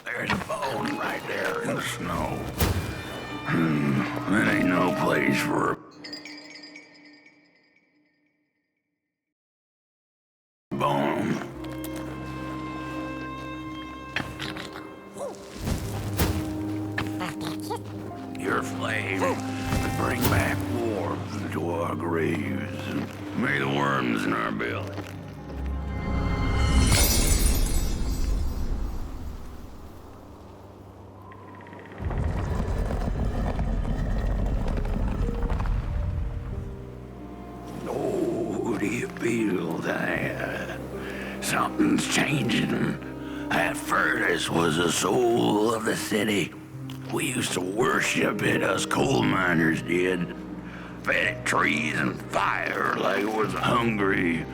There's a bone right there in the snow. That ain't no place for a bone. Your flame would bring back warmth into our graves. May the worms in our belly. Oh, do you feel that? Something's changing. That furnace was the soul of the city. We used to worship it, us coal miners did. Fed it trees and fire like it was a hungry,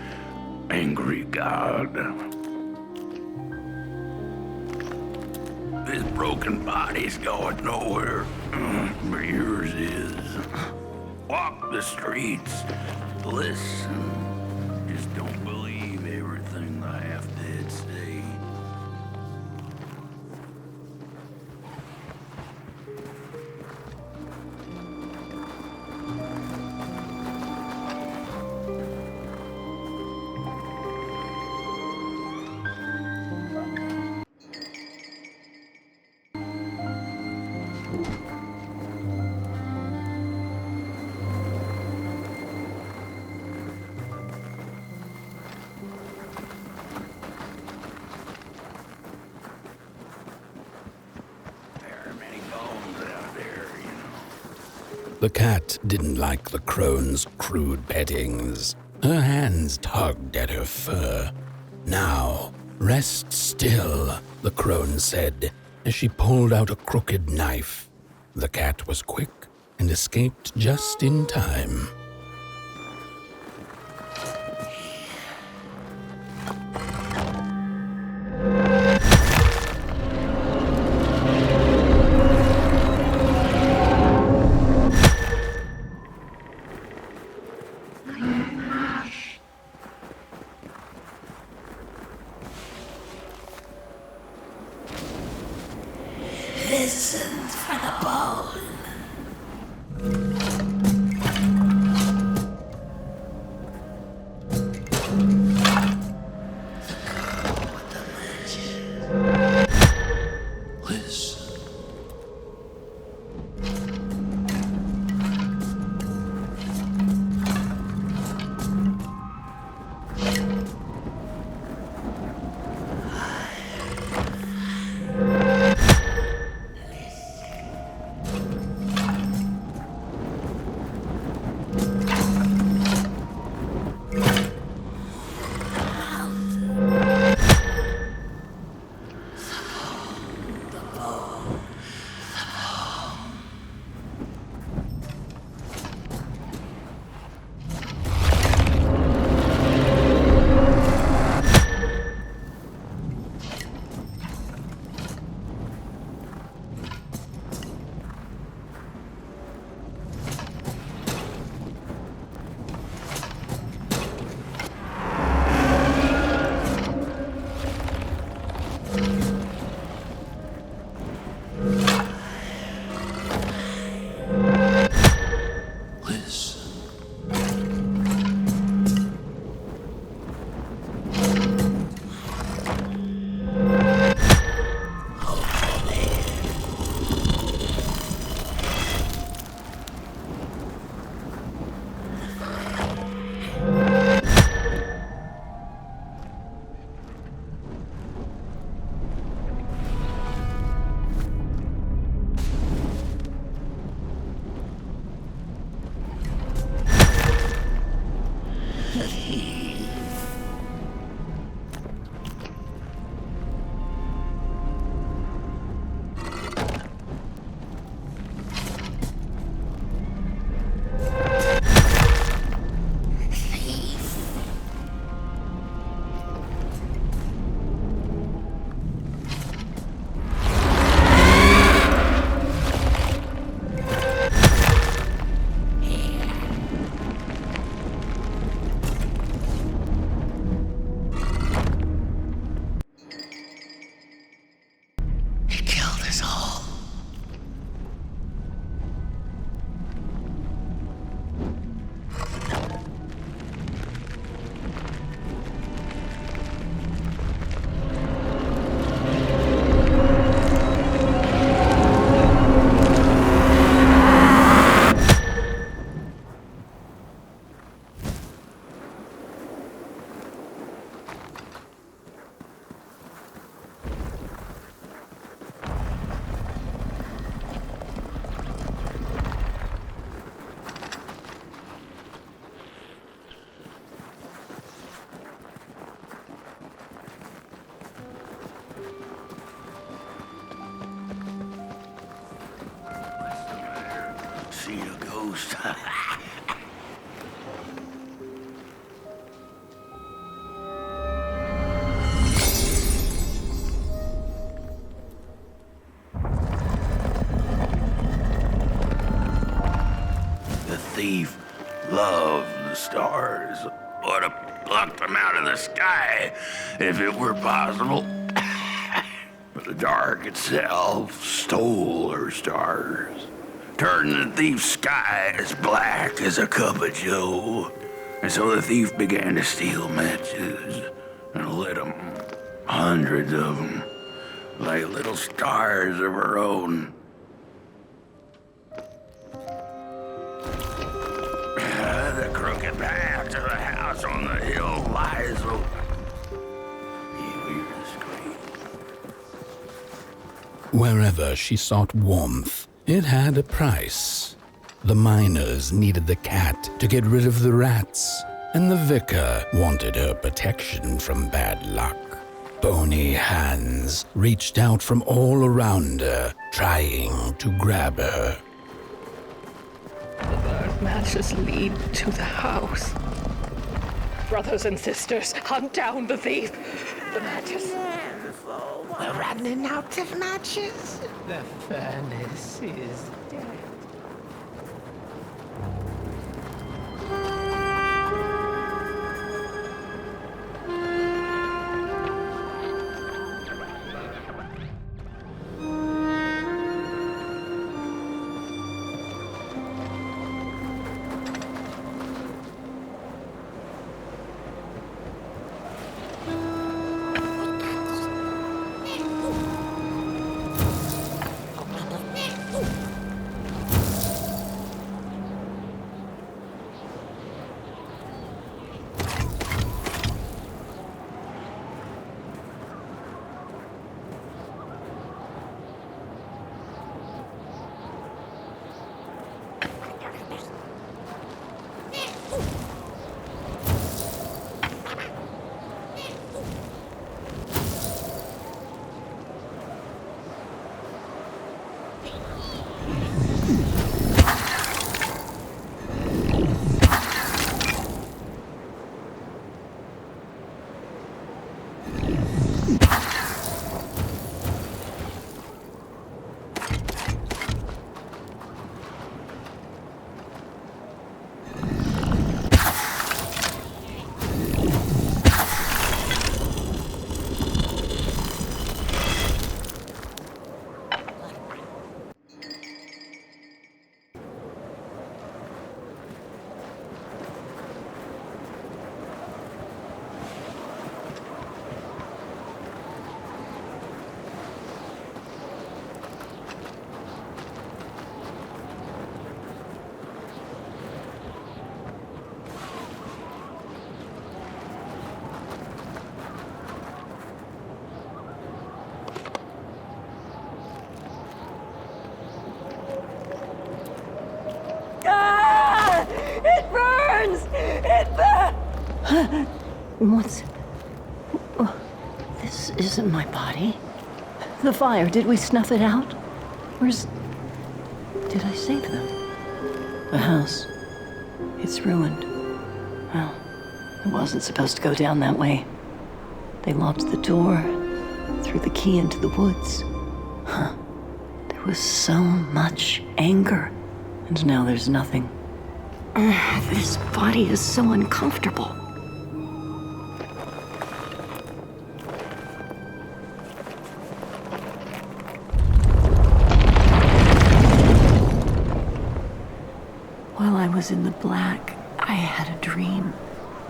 angry god. This broken body's going nowhere, but yours is. Walk the streets, listen. Just don't believe everything the half-dead say. The cat didn't like the crone's crude pettings. Her hands tugged at her fur. Now, rest still, the crone said, as she pulled out a crooked knife. The cat was quick and escaped just in time. Listen for the bone. He killed us all. See a ghost? The thief loved the stars. Would have plucked them out of the sky if it were possible. But the dark itself stole her stars, turned the thief's sky as black as a cup of joe. And so the thief began to steal matches and lit them, hundreds of them, like little stars of her own. The crooked path to the house on the hill lies open. You hear the scream. Wherever she sought warmth, it had a price. The miners needed the cat to get rid of the rats, and the vicar wanted her protection from bad luck. Bony hands reached out from all around her, trying to grab her. The burnt matches lead to the house. Brothers and sisters, hunt down the thief. The matches. We're running out of matches. The furnace is dead. What's... Oh, this isn't my body. The fire, did we snuff it out? Where's... Did I save them? The house. It's ruined. Well, it wasn't supposed to go down that way. They locked the door, threw the key into the woods. Huh. There was so much anger, and now there's nothing. This body is so uncomfortable. While I was in the black, I had a dream.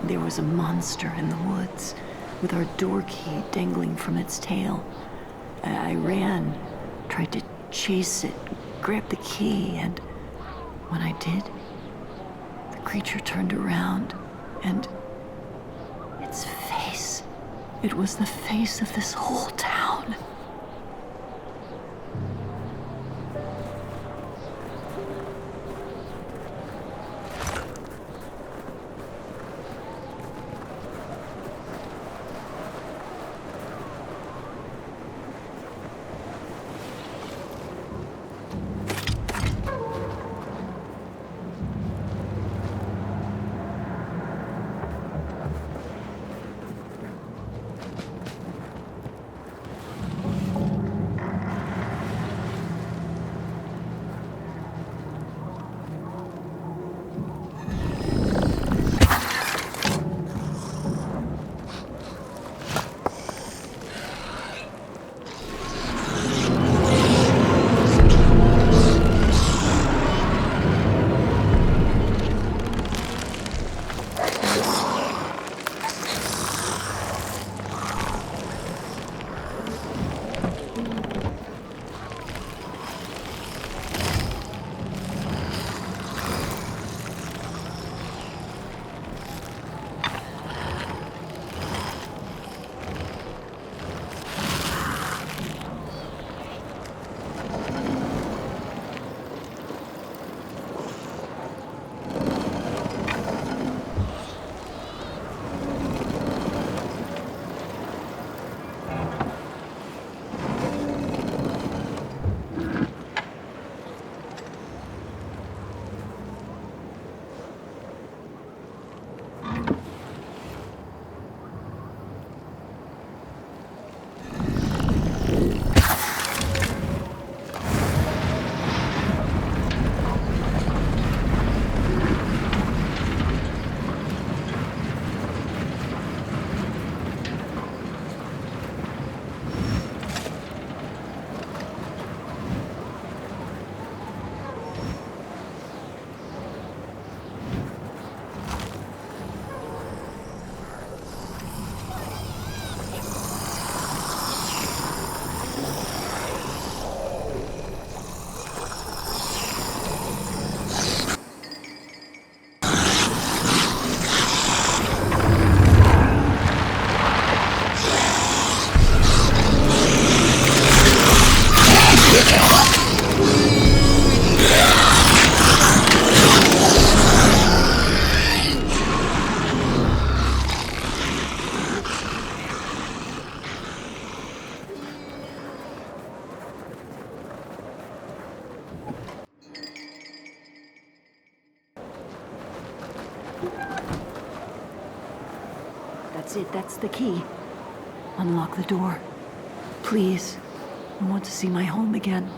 There was a monster in the woods, with our door key dangling from its tail. I ran, tried to chase it, grab the key, and when I did, the creature turned around, and its face, it was the face of this whole town. That's it, that's the key. Unlock the door. Please. I want to see my home again.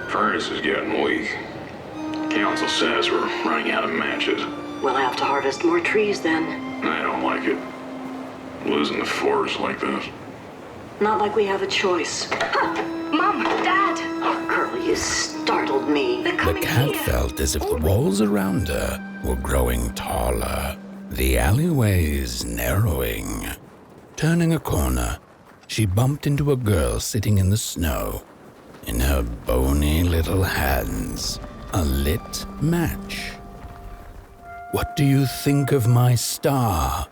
Furnace is getting weak. Council says we're running out of matches. We'll have to harvest more trees then. I don't like it. Losing the forest like this. Not like we have a choice. Mom, Dad! Oh, girl, you startled me. The cat felt as if the walls around her were growing taller, the alleyways narrowing. Turning a corner, she bumped into a girl sitting in the snow. In her bony little hands, a lit match. "What do you think of my star?"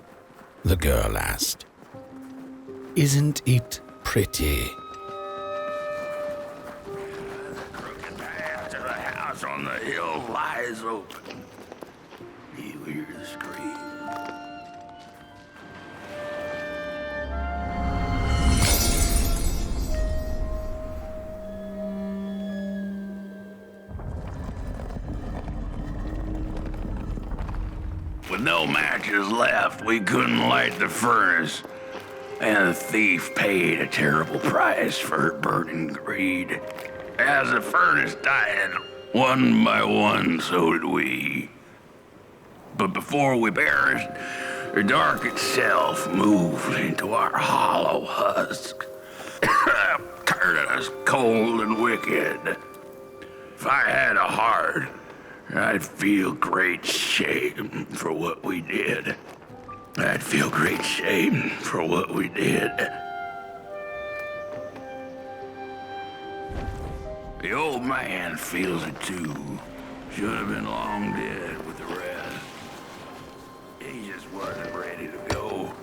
the girl asked. "Isn't it pretty?" The crooked path to the house on the hill lies open. You hear the scream. With no matches left, we couldn't light the furnace, and the thief paid a terrible price for her burning greed. As the furnace died, one by one, so did we. But before we perished, the dark itself moved into our hollow husk, turning us cold and wicked. If I had a heart, I'd feel great shame for what we did. I'd feel great shame for what we did. The old man feels it too. Should have been long dead with the rest. He just wasn't ready to go.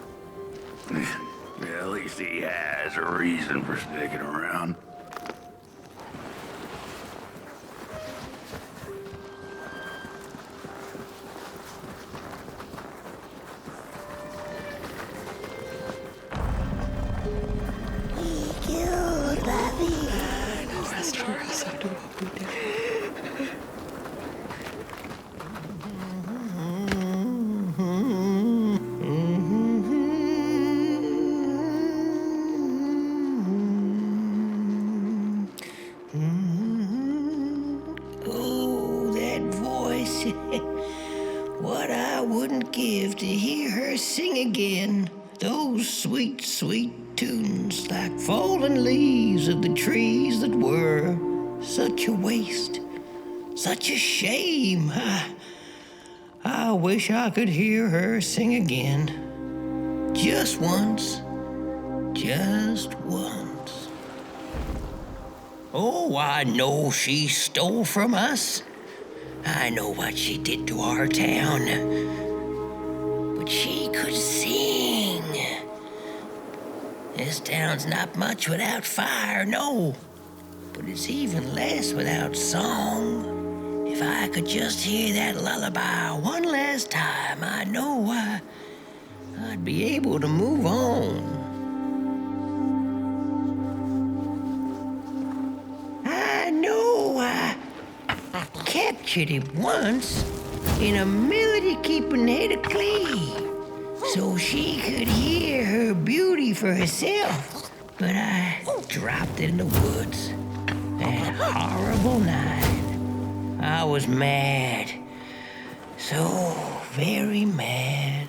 At least he has a reason for sticking around. Oh, that voice. What I wouldn't give to hear her sing again. Those sweet, sweet tunes like fallen leaves of the trees that were. Such a waste. Such a shame. I wish I could hear her sing again. Just once. Just once. Oh, I know she stole from us. I know what she did to our town. But she could sing. This town's not much without fire, no. But it's even less without song. If I could just hear that lullaby one last time, I know I'd be able to move on. I know I captured it once in a melody-keeping head of clay, so she could hear her beauty for herself. But I dropped it in the woods that horrible night. I was mad, so very mad.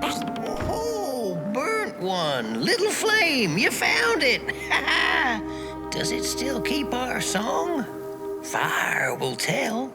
Oh, burnt one. Little flame, you found it. Does it still keep our song? Fire will tell.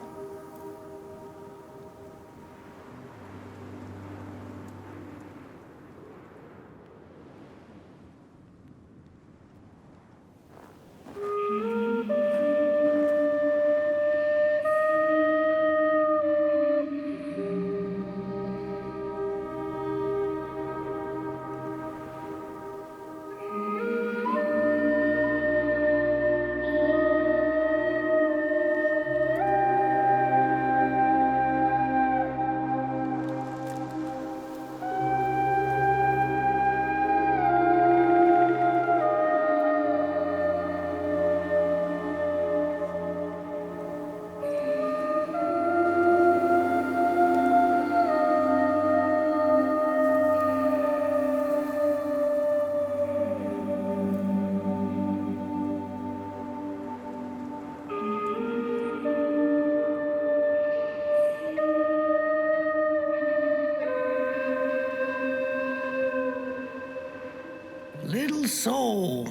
Little soul,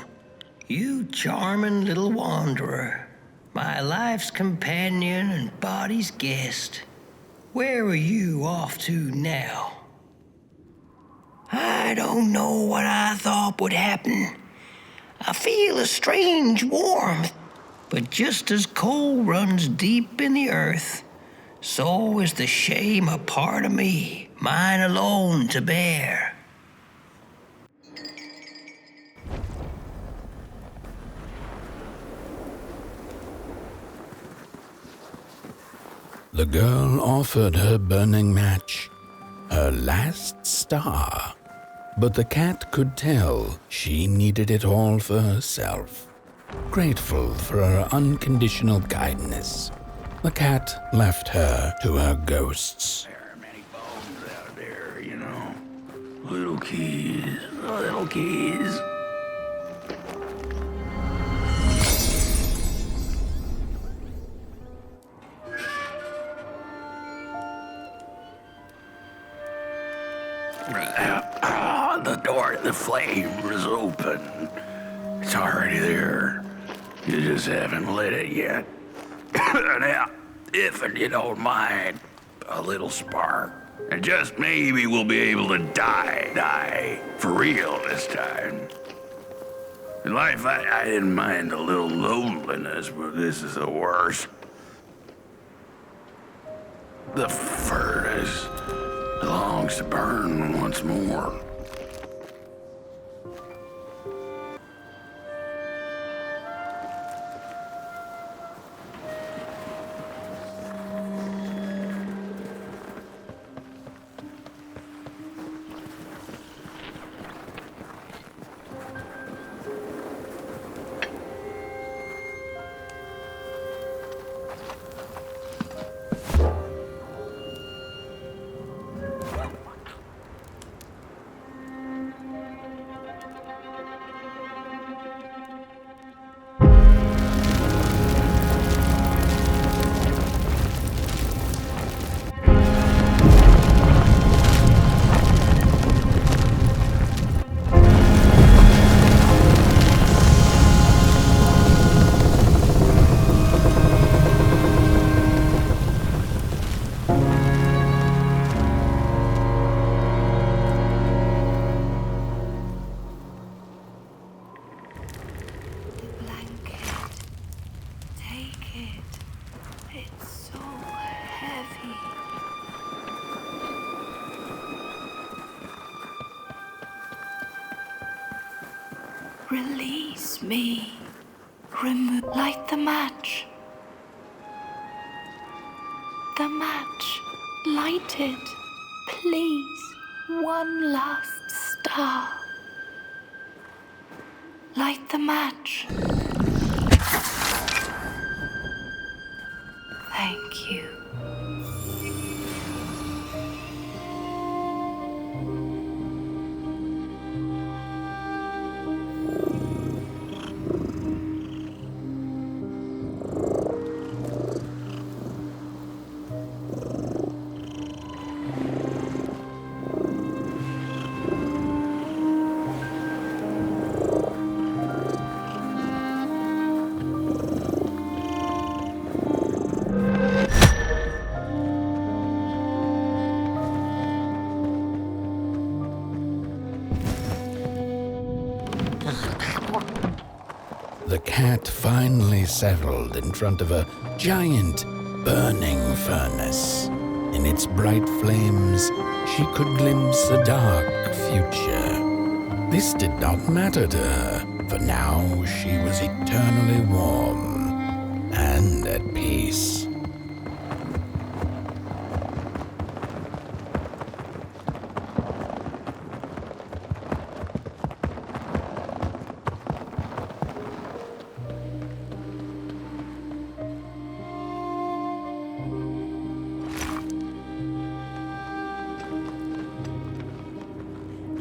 you charming little wanderer, my life's companion and body's guest. Where are you off to now? I don't know what I thought would happen. I feel a strange warmth, but just as coal runs deep in the earth, so is the shame a part of me, mine alone to bear. The girl offered her burning match, her last star, but the cat could tell she needed it all for herself. Grateful for her unconditional kindness, the cat left her to her ghosts. There are many bones out there, you know. Little keys, little keys. The door to the flame is open. It's already there. You just haven't lit it yet. Now, if you don't mind, a little spark. And just maybe we'll be able to die for real this time. In life, I didn't mind a little loneliness, but this is the worst. The furnace longs to burn once more. Release me. Light the match. The match. Light it. Please. One last star. Light the match. Thank you. cat finally settled in front of a giant burning furnace. In its bright flames, she could glimpse a dark future. This did not matter to her, for now she was eternally warm and at peace.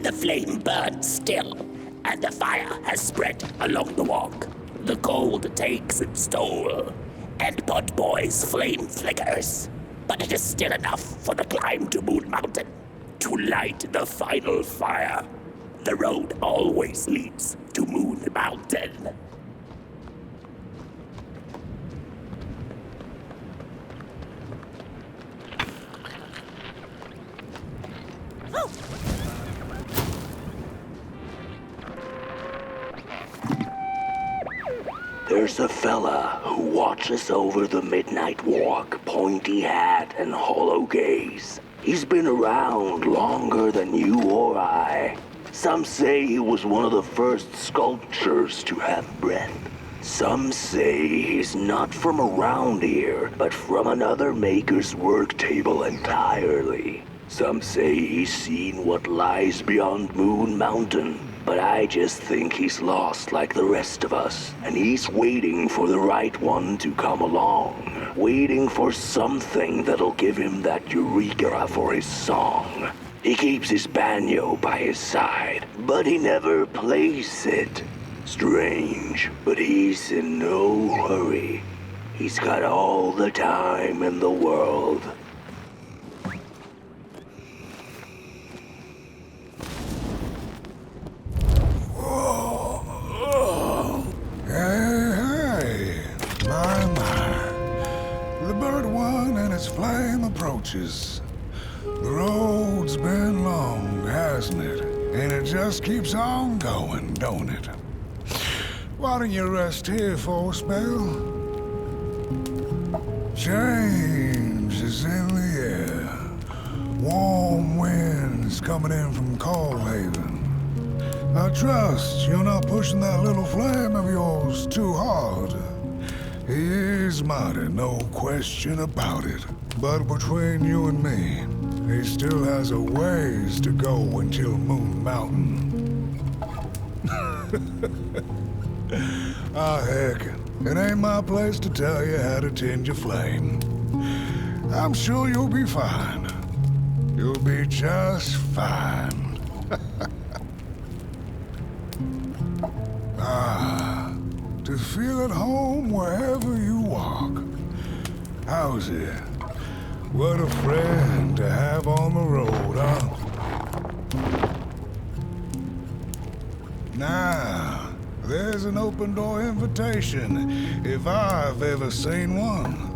The flame burns still, and the fire has spread along the walk. The cold takes its toll, and Potboy's flame flickers. But it is still enough for the climb to Moon Mountain, to light the final fire. The road always leads to Moon Mountain. There's a fella who watches over the midnight walk, pointy hat and hollow gaze. He's been around longer than you or I. Some say he was one of the first sculptures to have breath. Some say he's not from around here, but from another maker's work table entirely. Some say he's seen what lies beyond Moon Mountain. But I just think he's lost like the rest of us, and he's waiting for the right one to come along. Waiting for something that'll give him that eureka for his song. He keeps his banjo by his side, but he never plays it. Strange, but he's in no hurry. He's got all the time in the world. Hey, my. The bird one and its flame approaches. The road's been long, hasn't it? And it just keeps on going, don't it? Why don't you rest here for a spell? Change is in the air. Warm winds coming in from Coalhaven. I trust you're not pushing that little flame of yours too hard. He is mighty, no question about it. But between you and me, he still has a ways to go until Moon Mountain. Heck, it ain't my place to tell you how to tend your flame. I'm sure you'll be fine. You'll be just fine. To feel at home wherever you walk. How's it? What a friend to have on the road, huh? Now, there's an open door invitation, if I've ever seen one.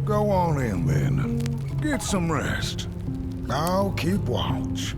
Go on in, then. Get some rest. I'll keep watch.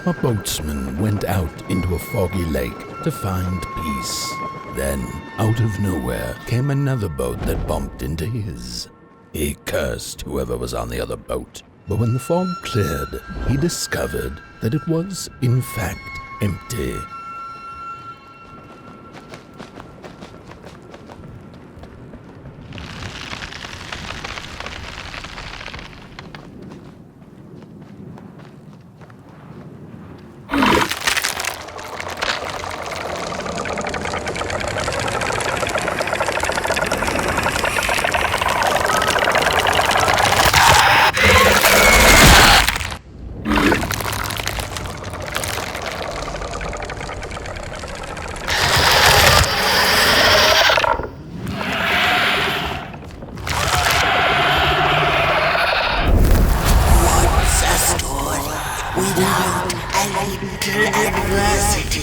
A boatsman went out into a foggy lake to find peace. Then, out of nowhere, came another boat that bumped into his. He cursed whoever was on the other boat, but when the fog cleared, he discovered that it was, in fact, empty. Without a little adversity.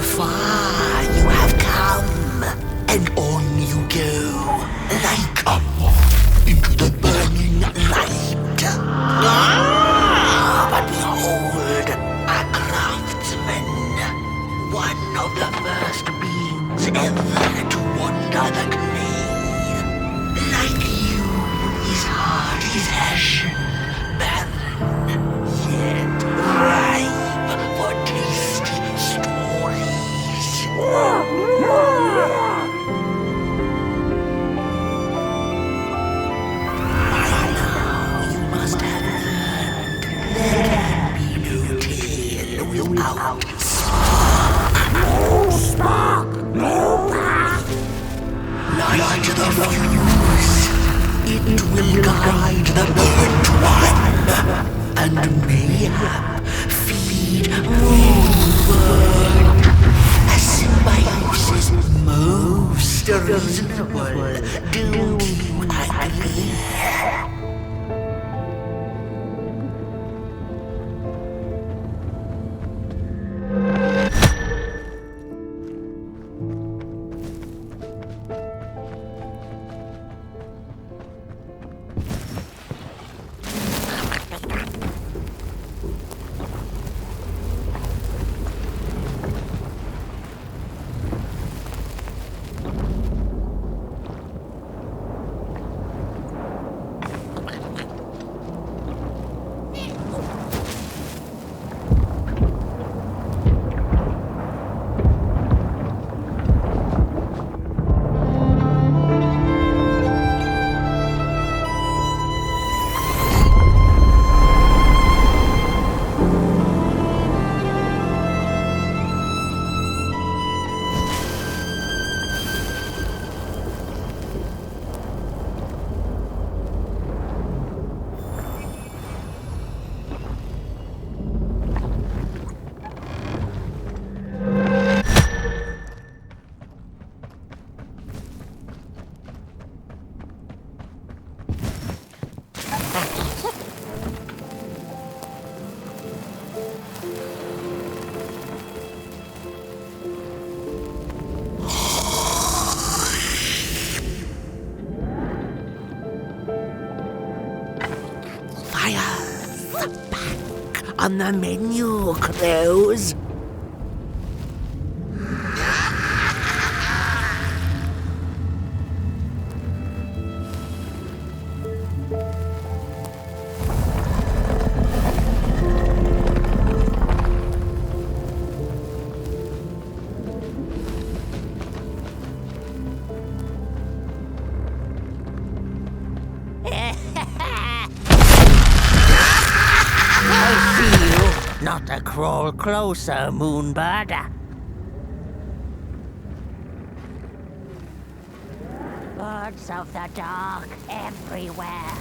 far you have come, and on you go, like a moth into the burning light. But behold, a craftsman, one of the first beings ever to wander the clay. Like you, his heart is ashen, barren, No spark! No path! Light the fuse. It will guide the burnt one, and mayhap feed Moonbird. A symbiosis most reasonable. Don't you agree? On the menu, Crows. Not to crawl closer, Moonbird. Birds of the dark everywhere.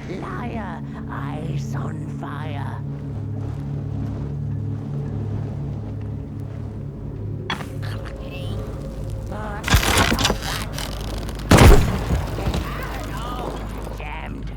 Liar, eyes on fire. Jammed.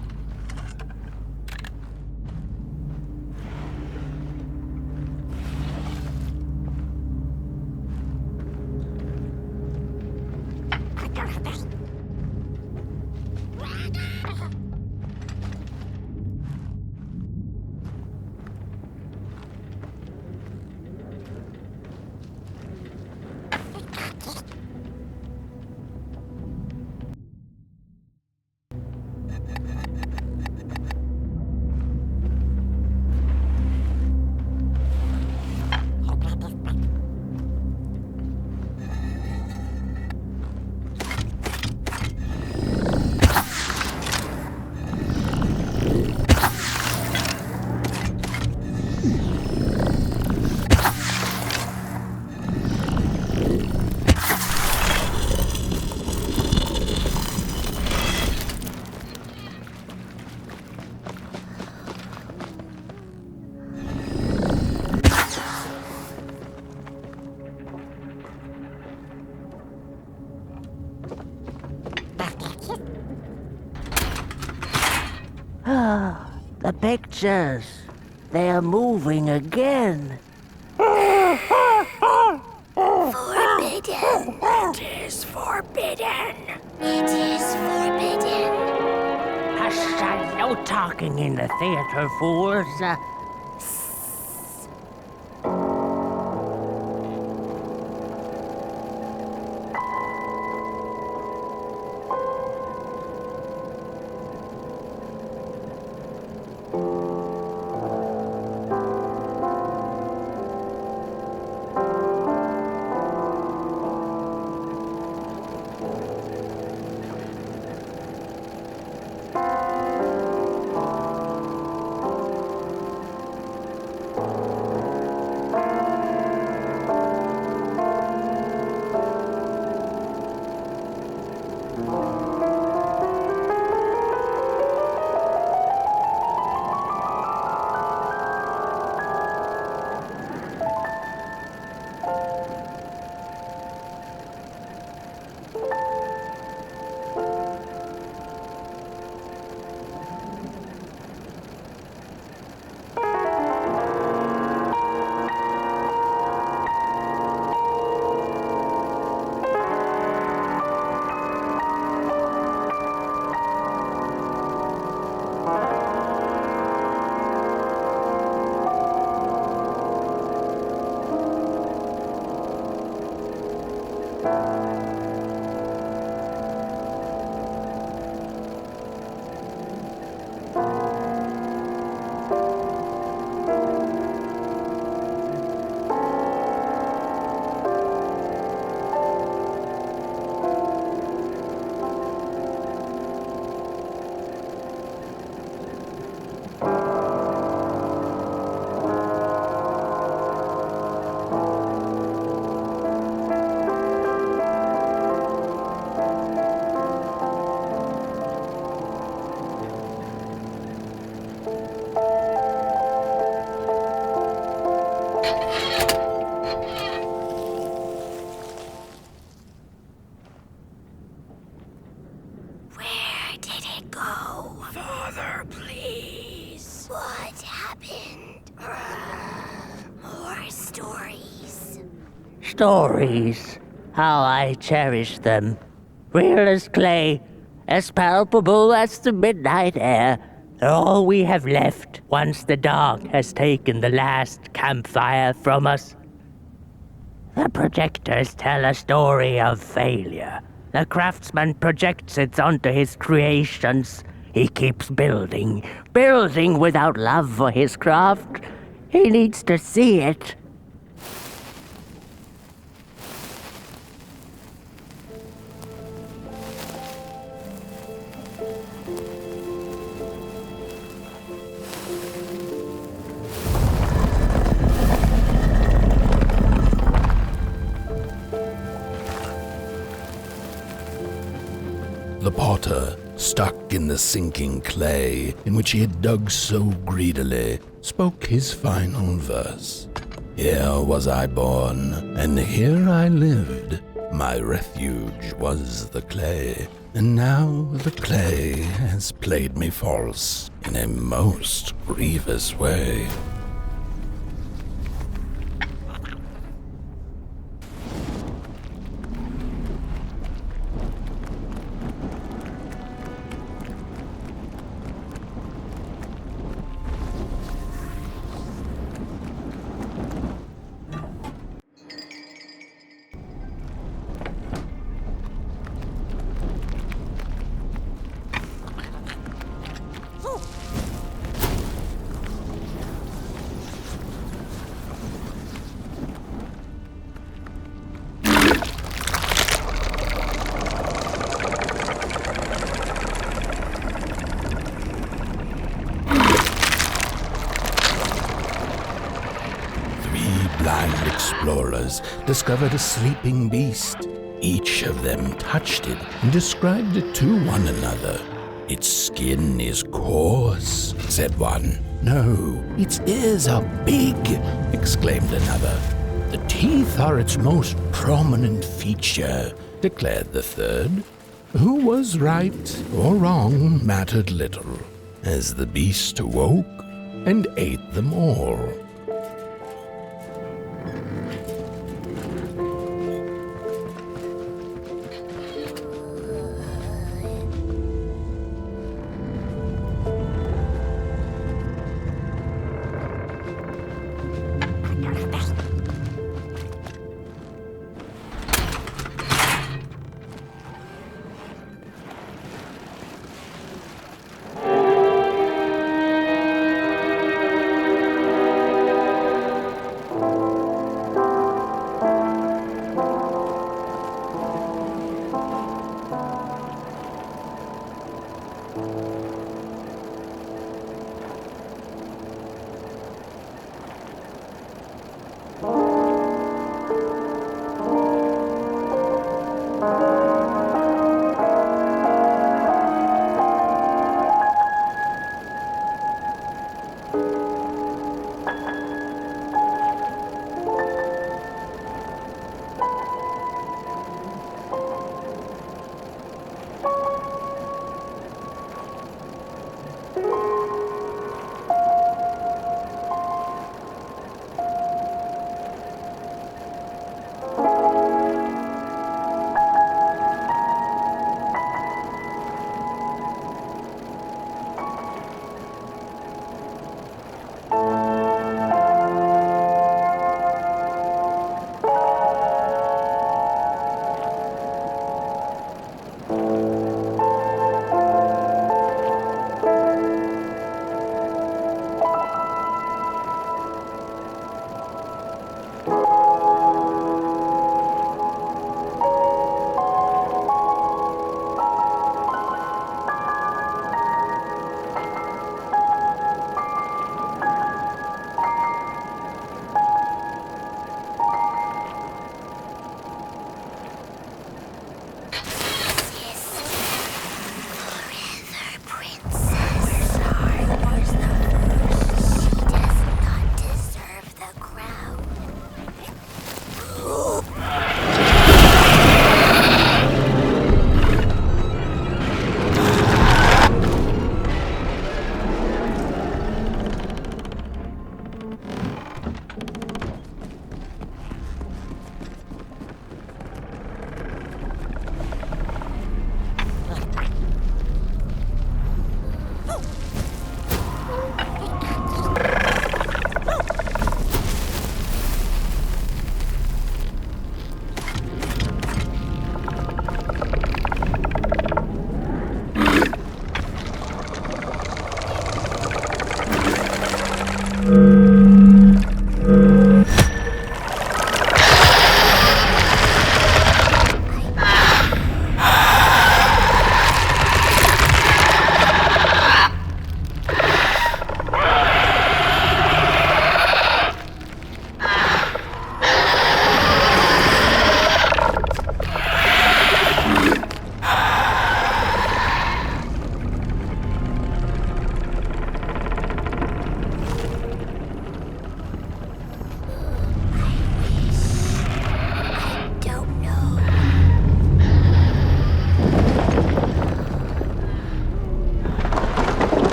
The pictures. They are moving again. Forbidden. It is forbidden. It is forbidden. Hush, no talking in the theater, fools. Stories. How I cherish them. Real as clay, as palpable as the midnight air. They're all we have left once the dark has taken the last campfire from us. The projectors tell a story of failure. The craftsman projects it onto his creations. He keeps building without love for his craft. He needs to see it. The potter, stuck in the sinking clay in which he had dug so greedily, spoke his final verse. Here was I born, and here I lived. My refuge was the clay, and now the clay has played me false in a most grievous way. Blind explorers discovered a sleeping beast. Each of them touched it and described it to one another. Its skin is coarse, said one. No, its ears are big, exclaimed another. The teeth are its most prominent feature, declared the third. Who was right or wrong mattered little. as the beast awoke and ate them all.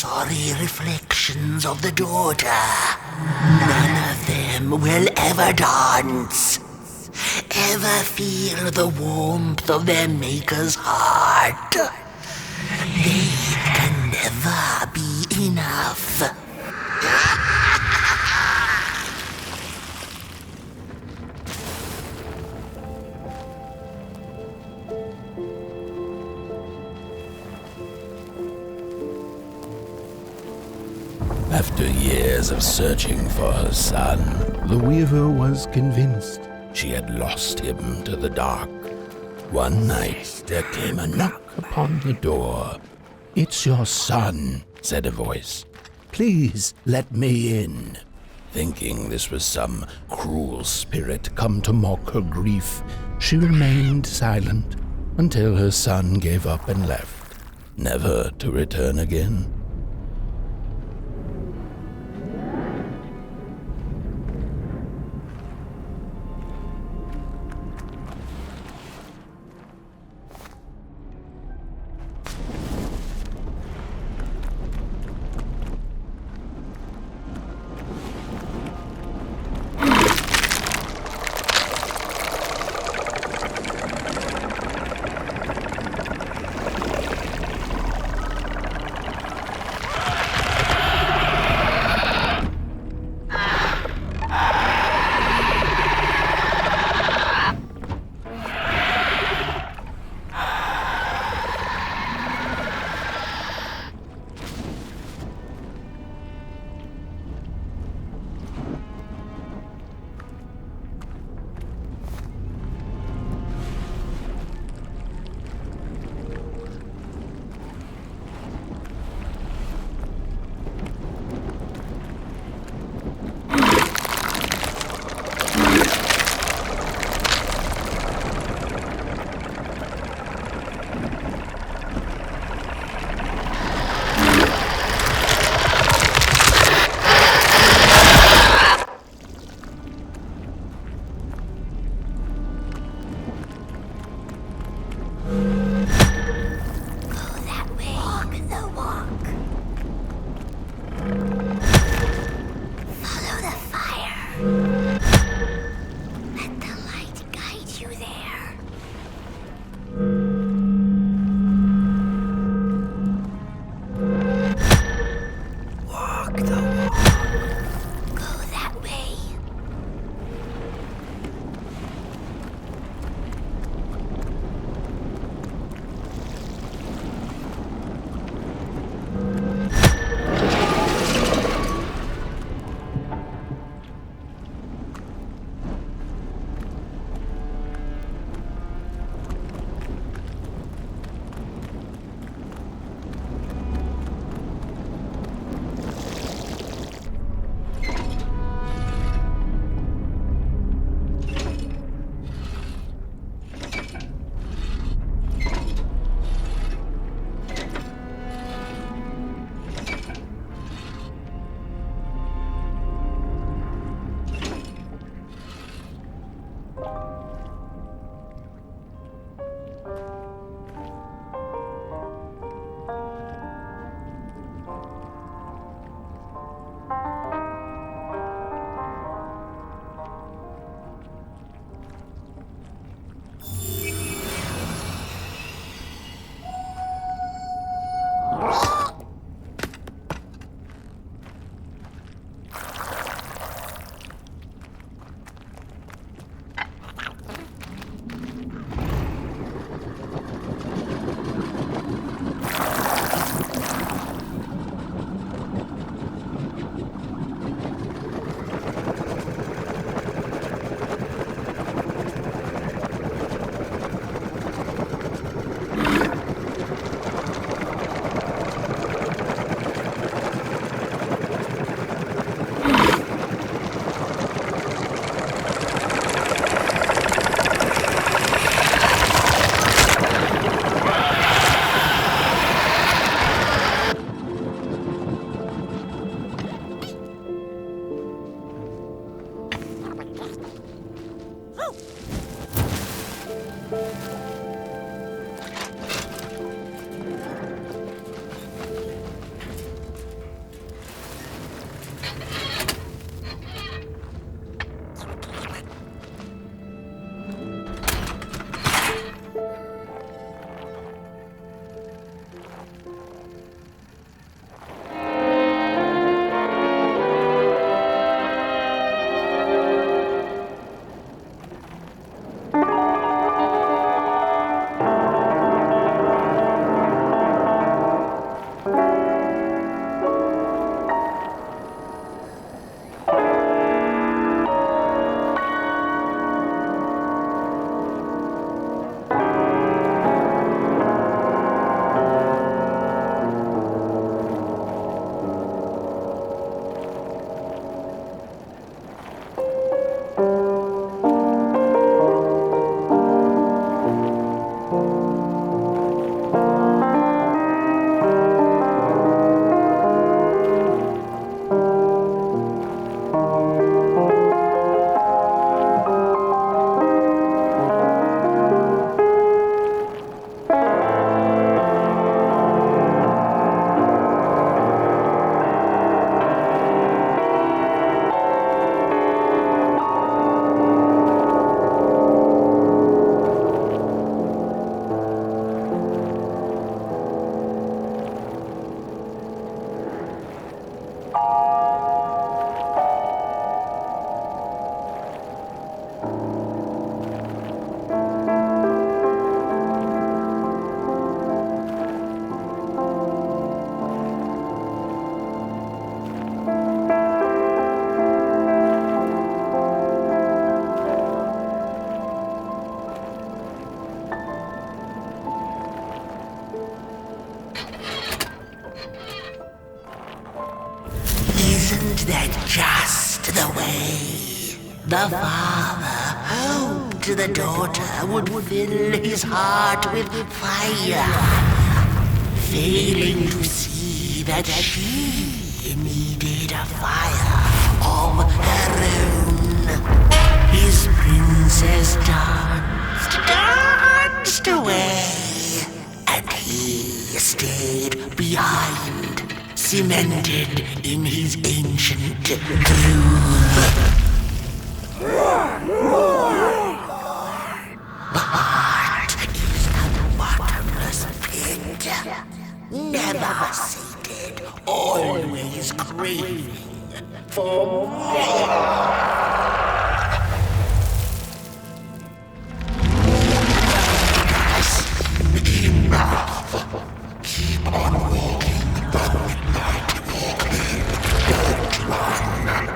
sorry reflections of the daughter. None of them will ever dance, ever feel the warmth of their maker's heart. They can never be enough. After years of searching for her son, the weaver was convinced she had lost him to the dark. One night there came a knock upon the door. "It's your son," said a voice. "Please let me in." Thinking this was some cruel spirit come to mock her grief, she remained silent until her son gave up and left, never to return again. the way. The father hoped the daughter would fill his heart with fire, failing to see that she needed a fire of her own. His princess danced away, and he stayed behind, cemented in his ancient groove. The heart is a bottomless pit, never sated, always craving for more. Enough. Keep on walking the midnight walk. Don't run.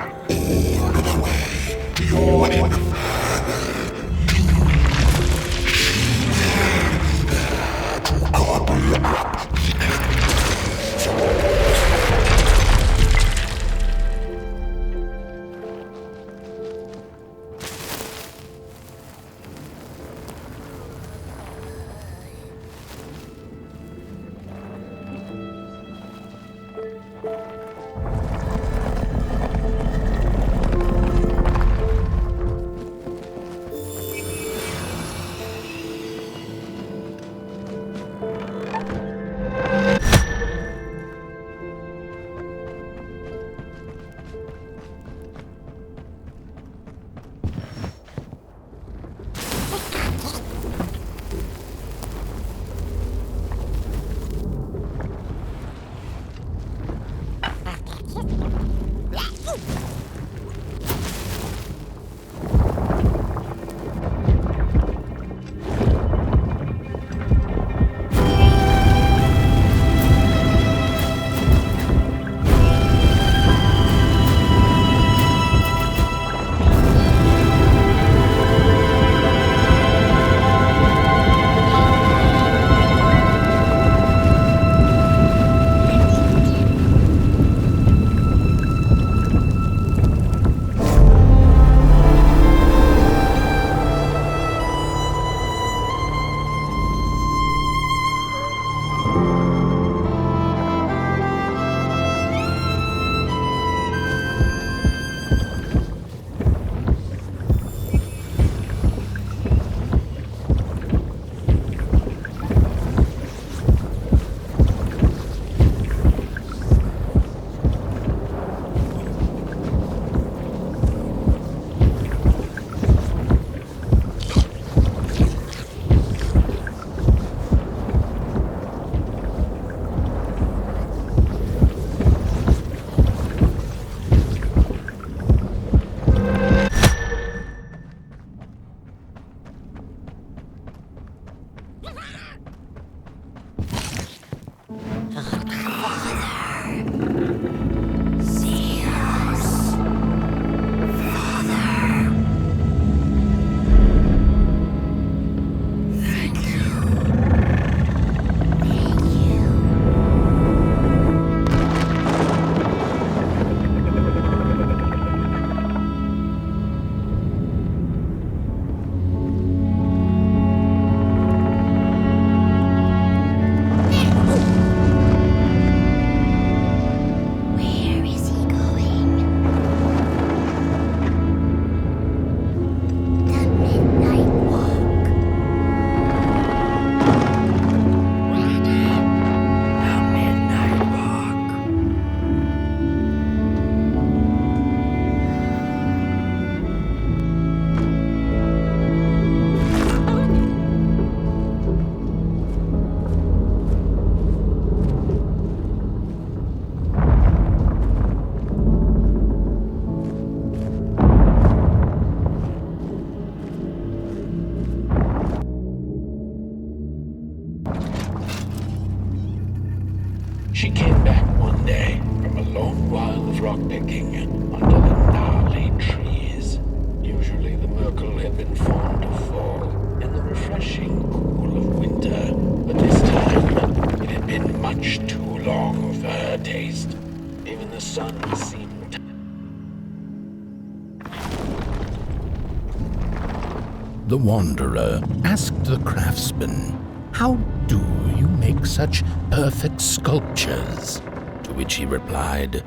The wanderer asked the craftsman, "How do you make such perfect sculptures?" To which he replied,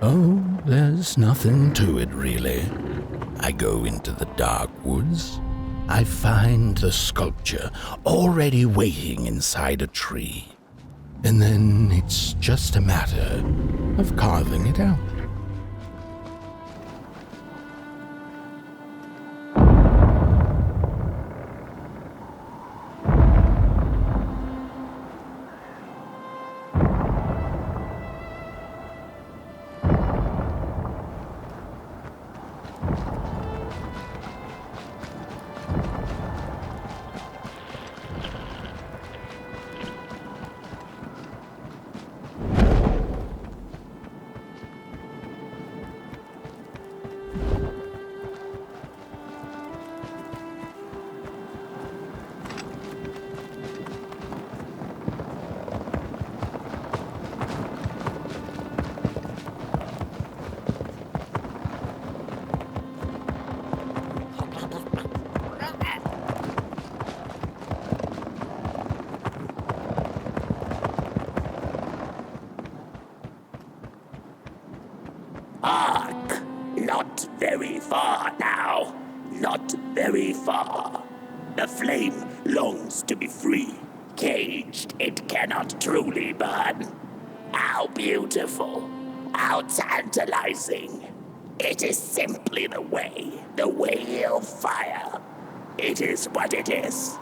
"Oh, there's nothing to it really. I go into the dark woods. I find the sculpture already waiting inside a tree. And then it's just a matter of carving it out." Hark! Not very far now. Not very far. The flame longs to be free. Caged, it cannot truly burn. How beautiful. How tantalizing. It is simply the way of fire. It is what it is.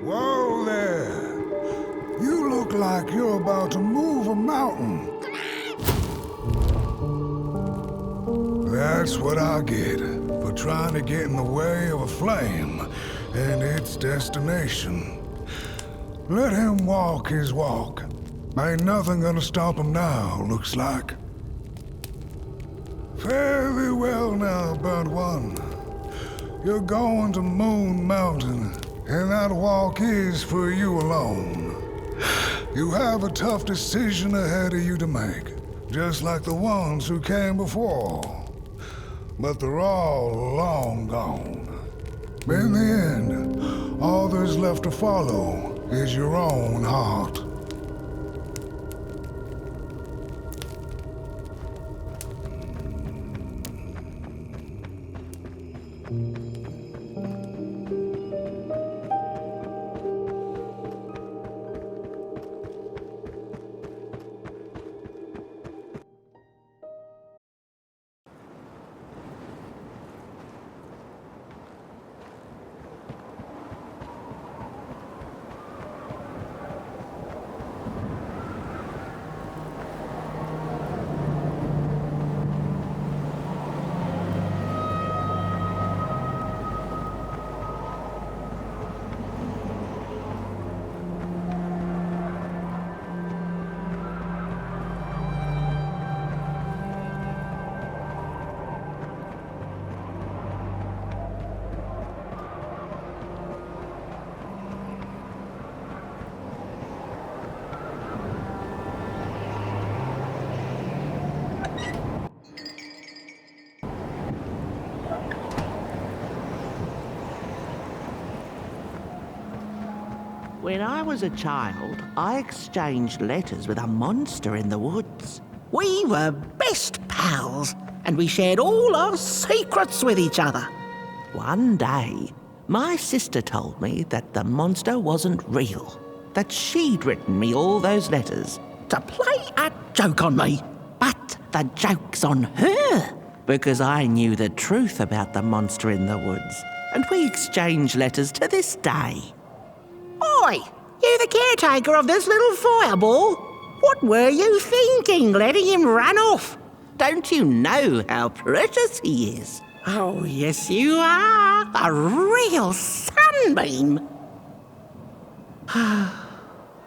Whoa there! You look like you're about to move a mountain. That's what I get for trying to get in the way of a flame and its destination. Let him walk his walk. Ain't nothing gonna stop him now, looks like. Fare thee well now, burnt one. You're going to Moon Mountain, and that walk is for you alone. You have a tough decision ahead of you to make, just like the ones who came before. But they're all long gone. In the end, all there's left to follow is your own heart. When I was a child, I exchanged letters with a monster in the woods. We were best pals, and we shared all our secrets with each other. One day, my sister told me that the monster wasn't real, that she'd written me all those letters to play a joke on me. But the joke's on her, because I knew the truth about the monster in the woods, and we exchange letters to this day. Oi! You the caretaker of this little fireball? What were you thinking, letting him run off? Don't you know how precious he is? Oh, yes you are. A real sunbeam.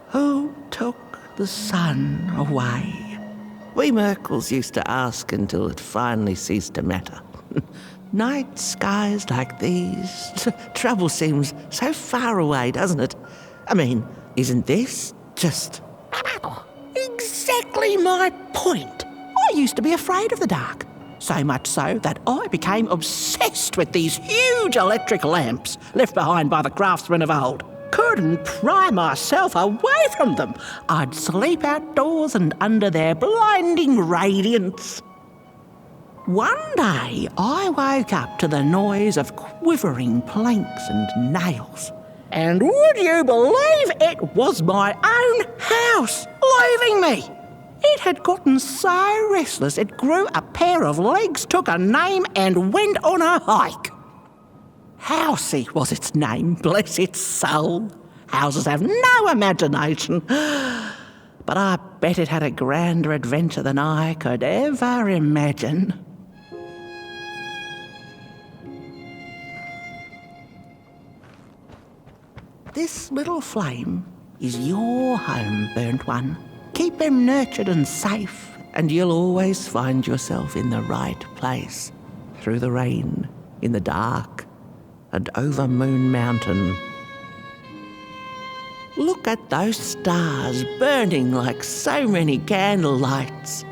Who took the sun away? We Merkles used to ask until it finally ceased to matter. Night skies like these. Trouble seems so far away, doesn't it? I mean, isn't this just exactly my point? I used to be afraid of the dark. So much so that I became obsessed with these huge electric lamps left behind by the craftsmen of old. Couldn't pry myself away from them. I'd sleep outdoors and under their blinding radiance. One day, I woke up to the noise of quivering planks and nails. And would you believe it was my own house leaving me? It had gotten so restless it grew a pair of legs, took a name and went on a hike. Housey was its name, bless its soul. Houses have no imagination. But I bet it had a grander adventure than I could ever imagine. This little flame is your home, burnt one. Keep him nurtured and safe, and you'll always find yourself in the right place. Through the rain, in the dark, and over Moon Mountain. Look at those stars burning like so many candle lights.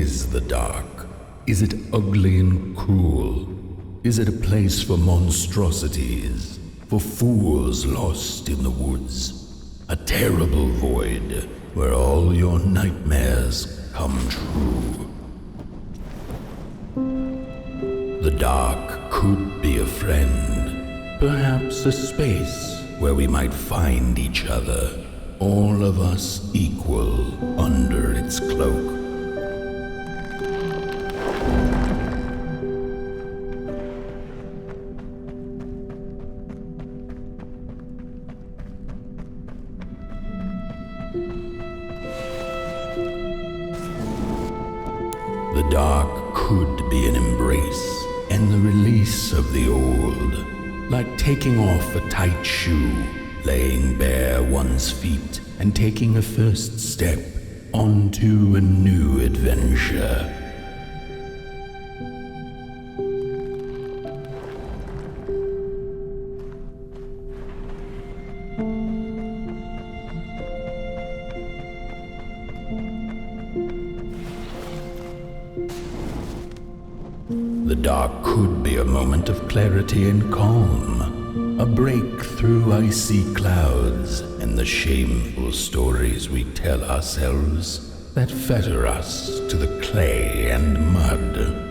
is the dark? Is it ugly and cruel? Is it a place for monstrosities, for fools lost in the woods? A terrible void where all your nightmares come true. The dark could be a friend, perhaps a space where we might find each other, all of us equal under its cloak. The dark could be an embrace and the release of the old, like taking off a tight shoe, laying bare one's feet, and taking a first step onto a new adventure. The dark could be a moment of clarity and calm, a break through icy clouds and the shameful stories we tell ourselves that fetter us to the clay and mud.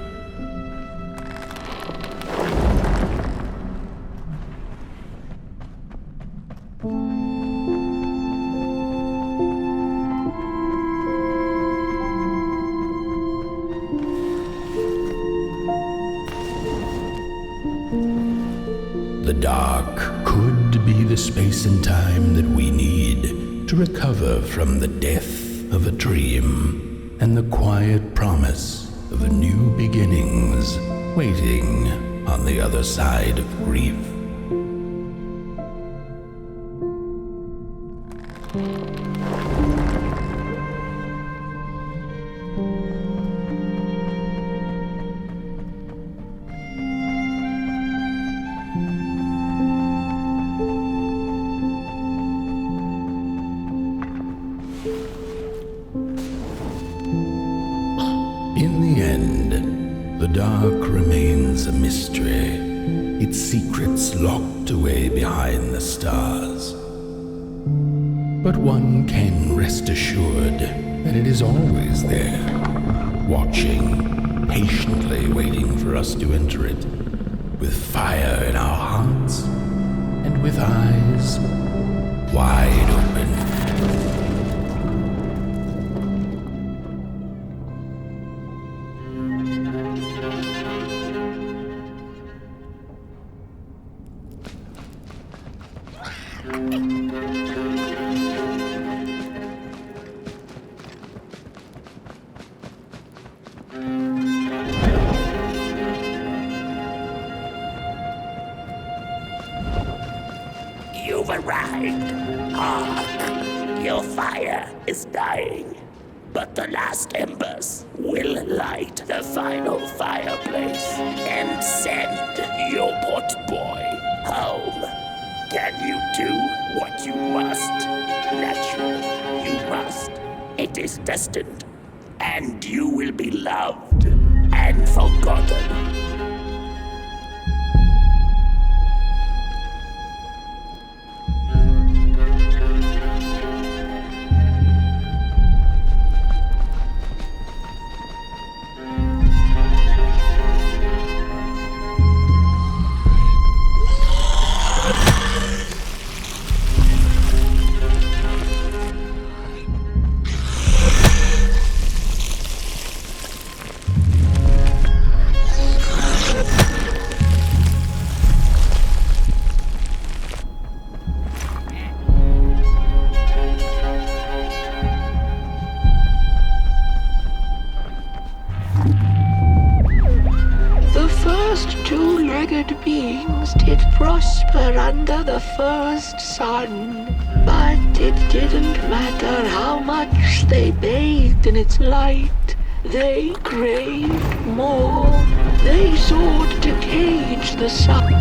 The dark could be the space and time that we need to recover from the death of a dream and the quiet promise of new beginnings waiting on the other side of grief. In the end, the dark remains a mystery, its secrets locked away behind the stars. But one can rest assured that it is always there, watching, patiently waiting for us to enter it, with fire in our hearts and with eyes wide open. You've arrived. Hark! Your fire is dying, but the last embers will light the final fireplace and send your potboy home. Can you do what you must? Naturally, you must. It is destined, and you will be loved and forgotten. Two-legged beings did prosper under the first sun, but it didn't matter how much they bathed in its light. They craved more. They sought to cage the sun.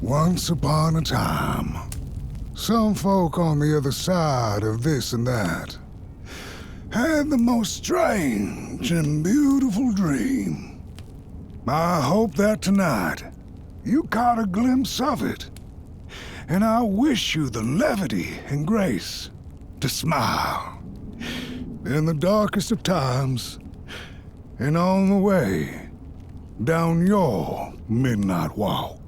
Once upon a time, some folk on the other side of this and that had the most strange and beautiful dream. I hope that tonight You caught a glimpse of it. And I wish you the levity and grace to smile in the darkest of times and on the way down your midnight walk.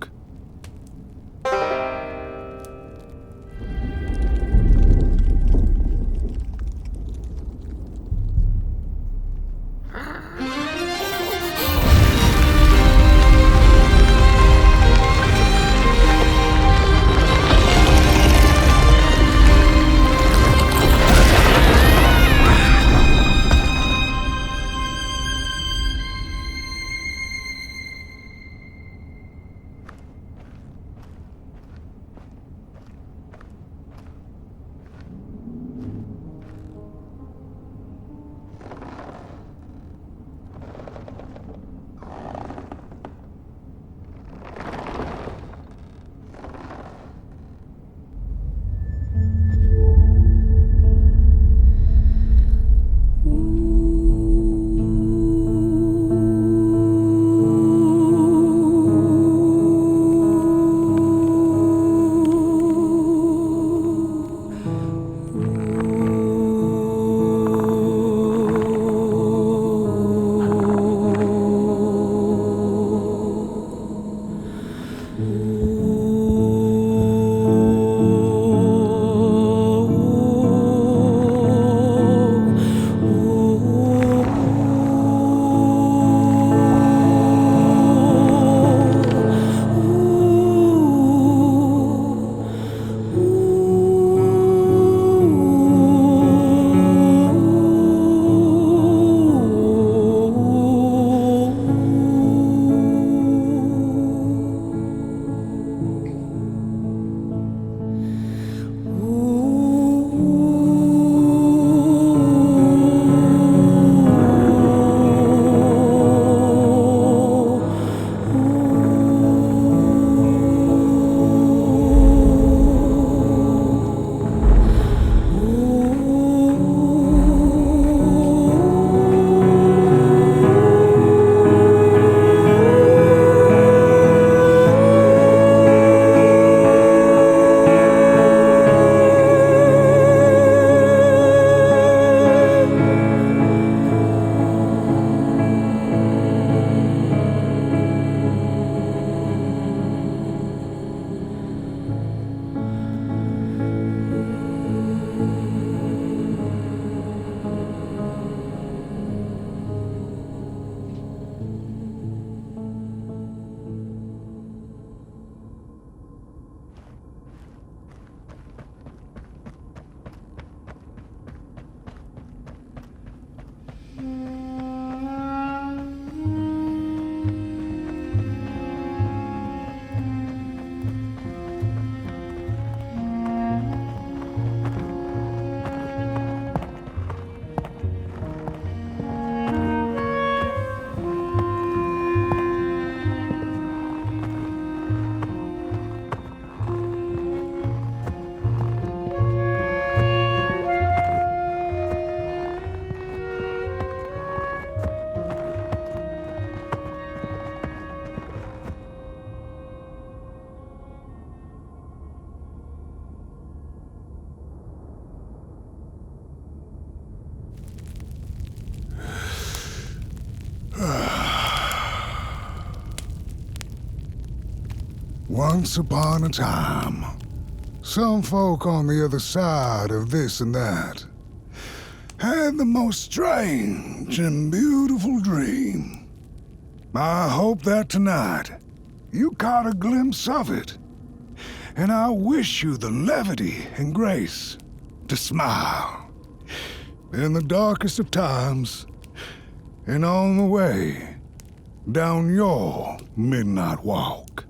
Once upon a time, some folk on the other side of this and that had the most strange and beautiful dream. I hope that tonight you caught a glimpse of it, and I wish you the levity and grace to smile in the darkest of times and on the way down your midnight walk.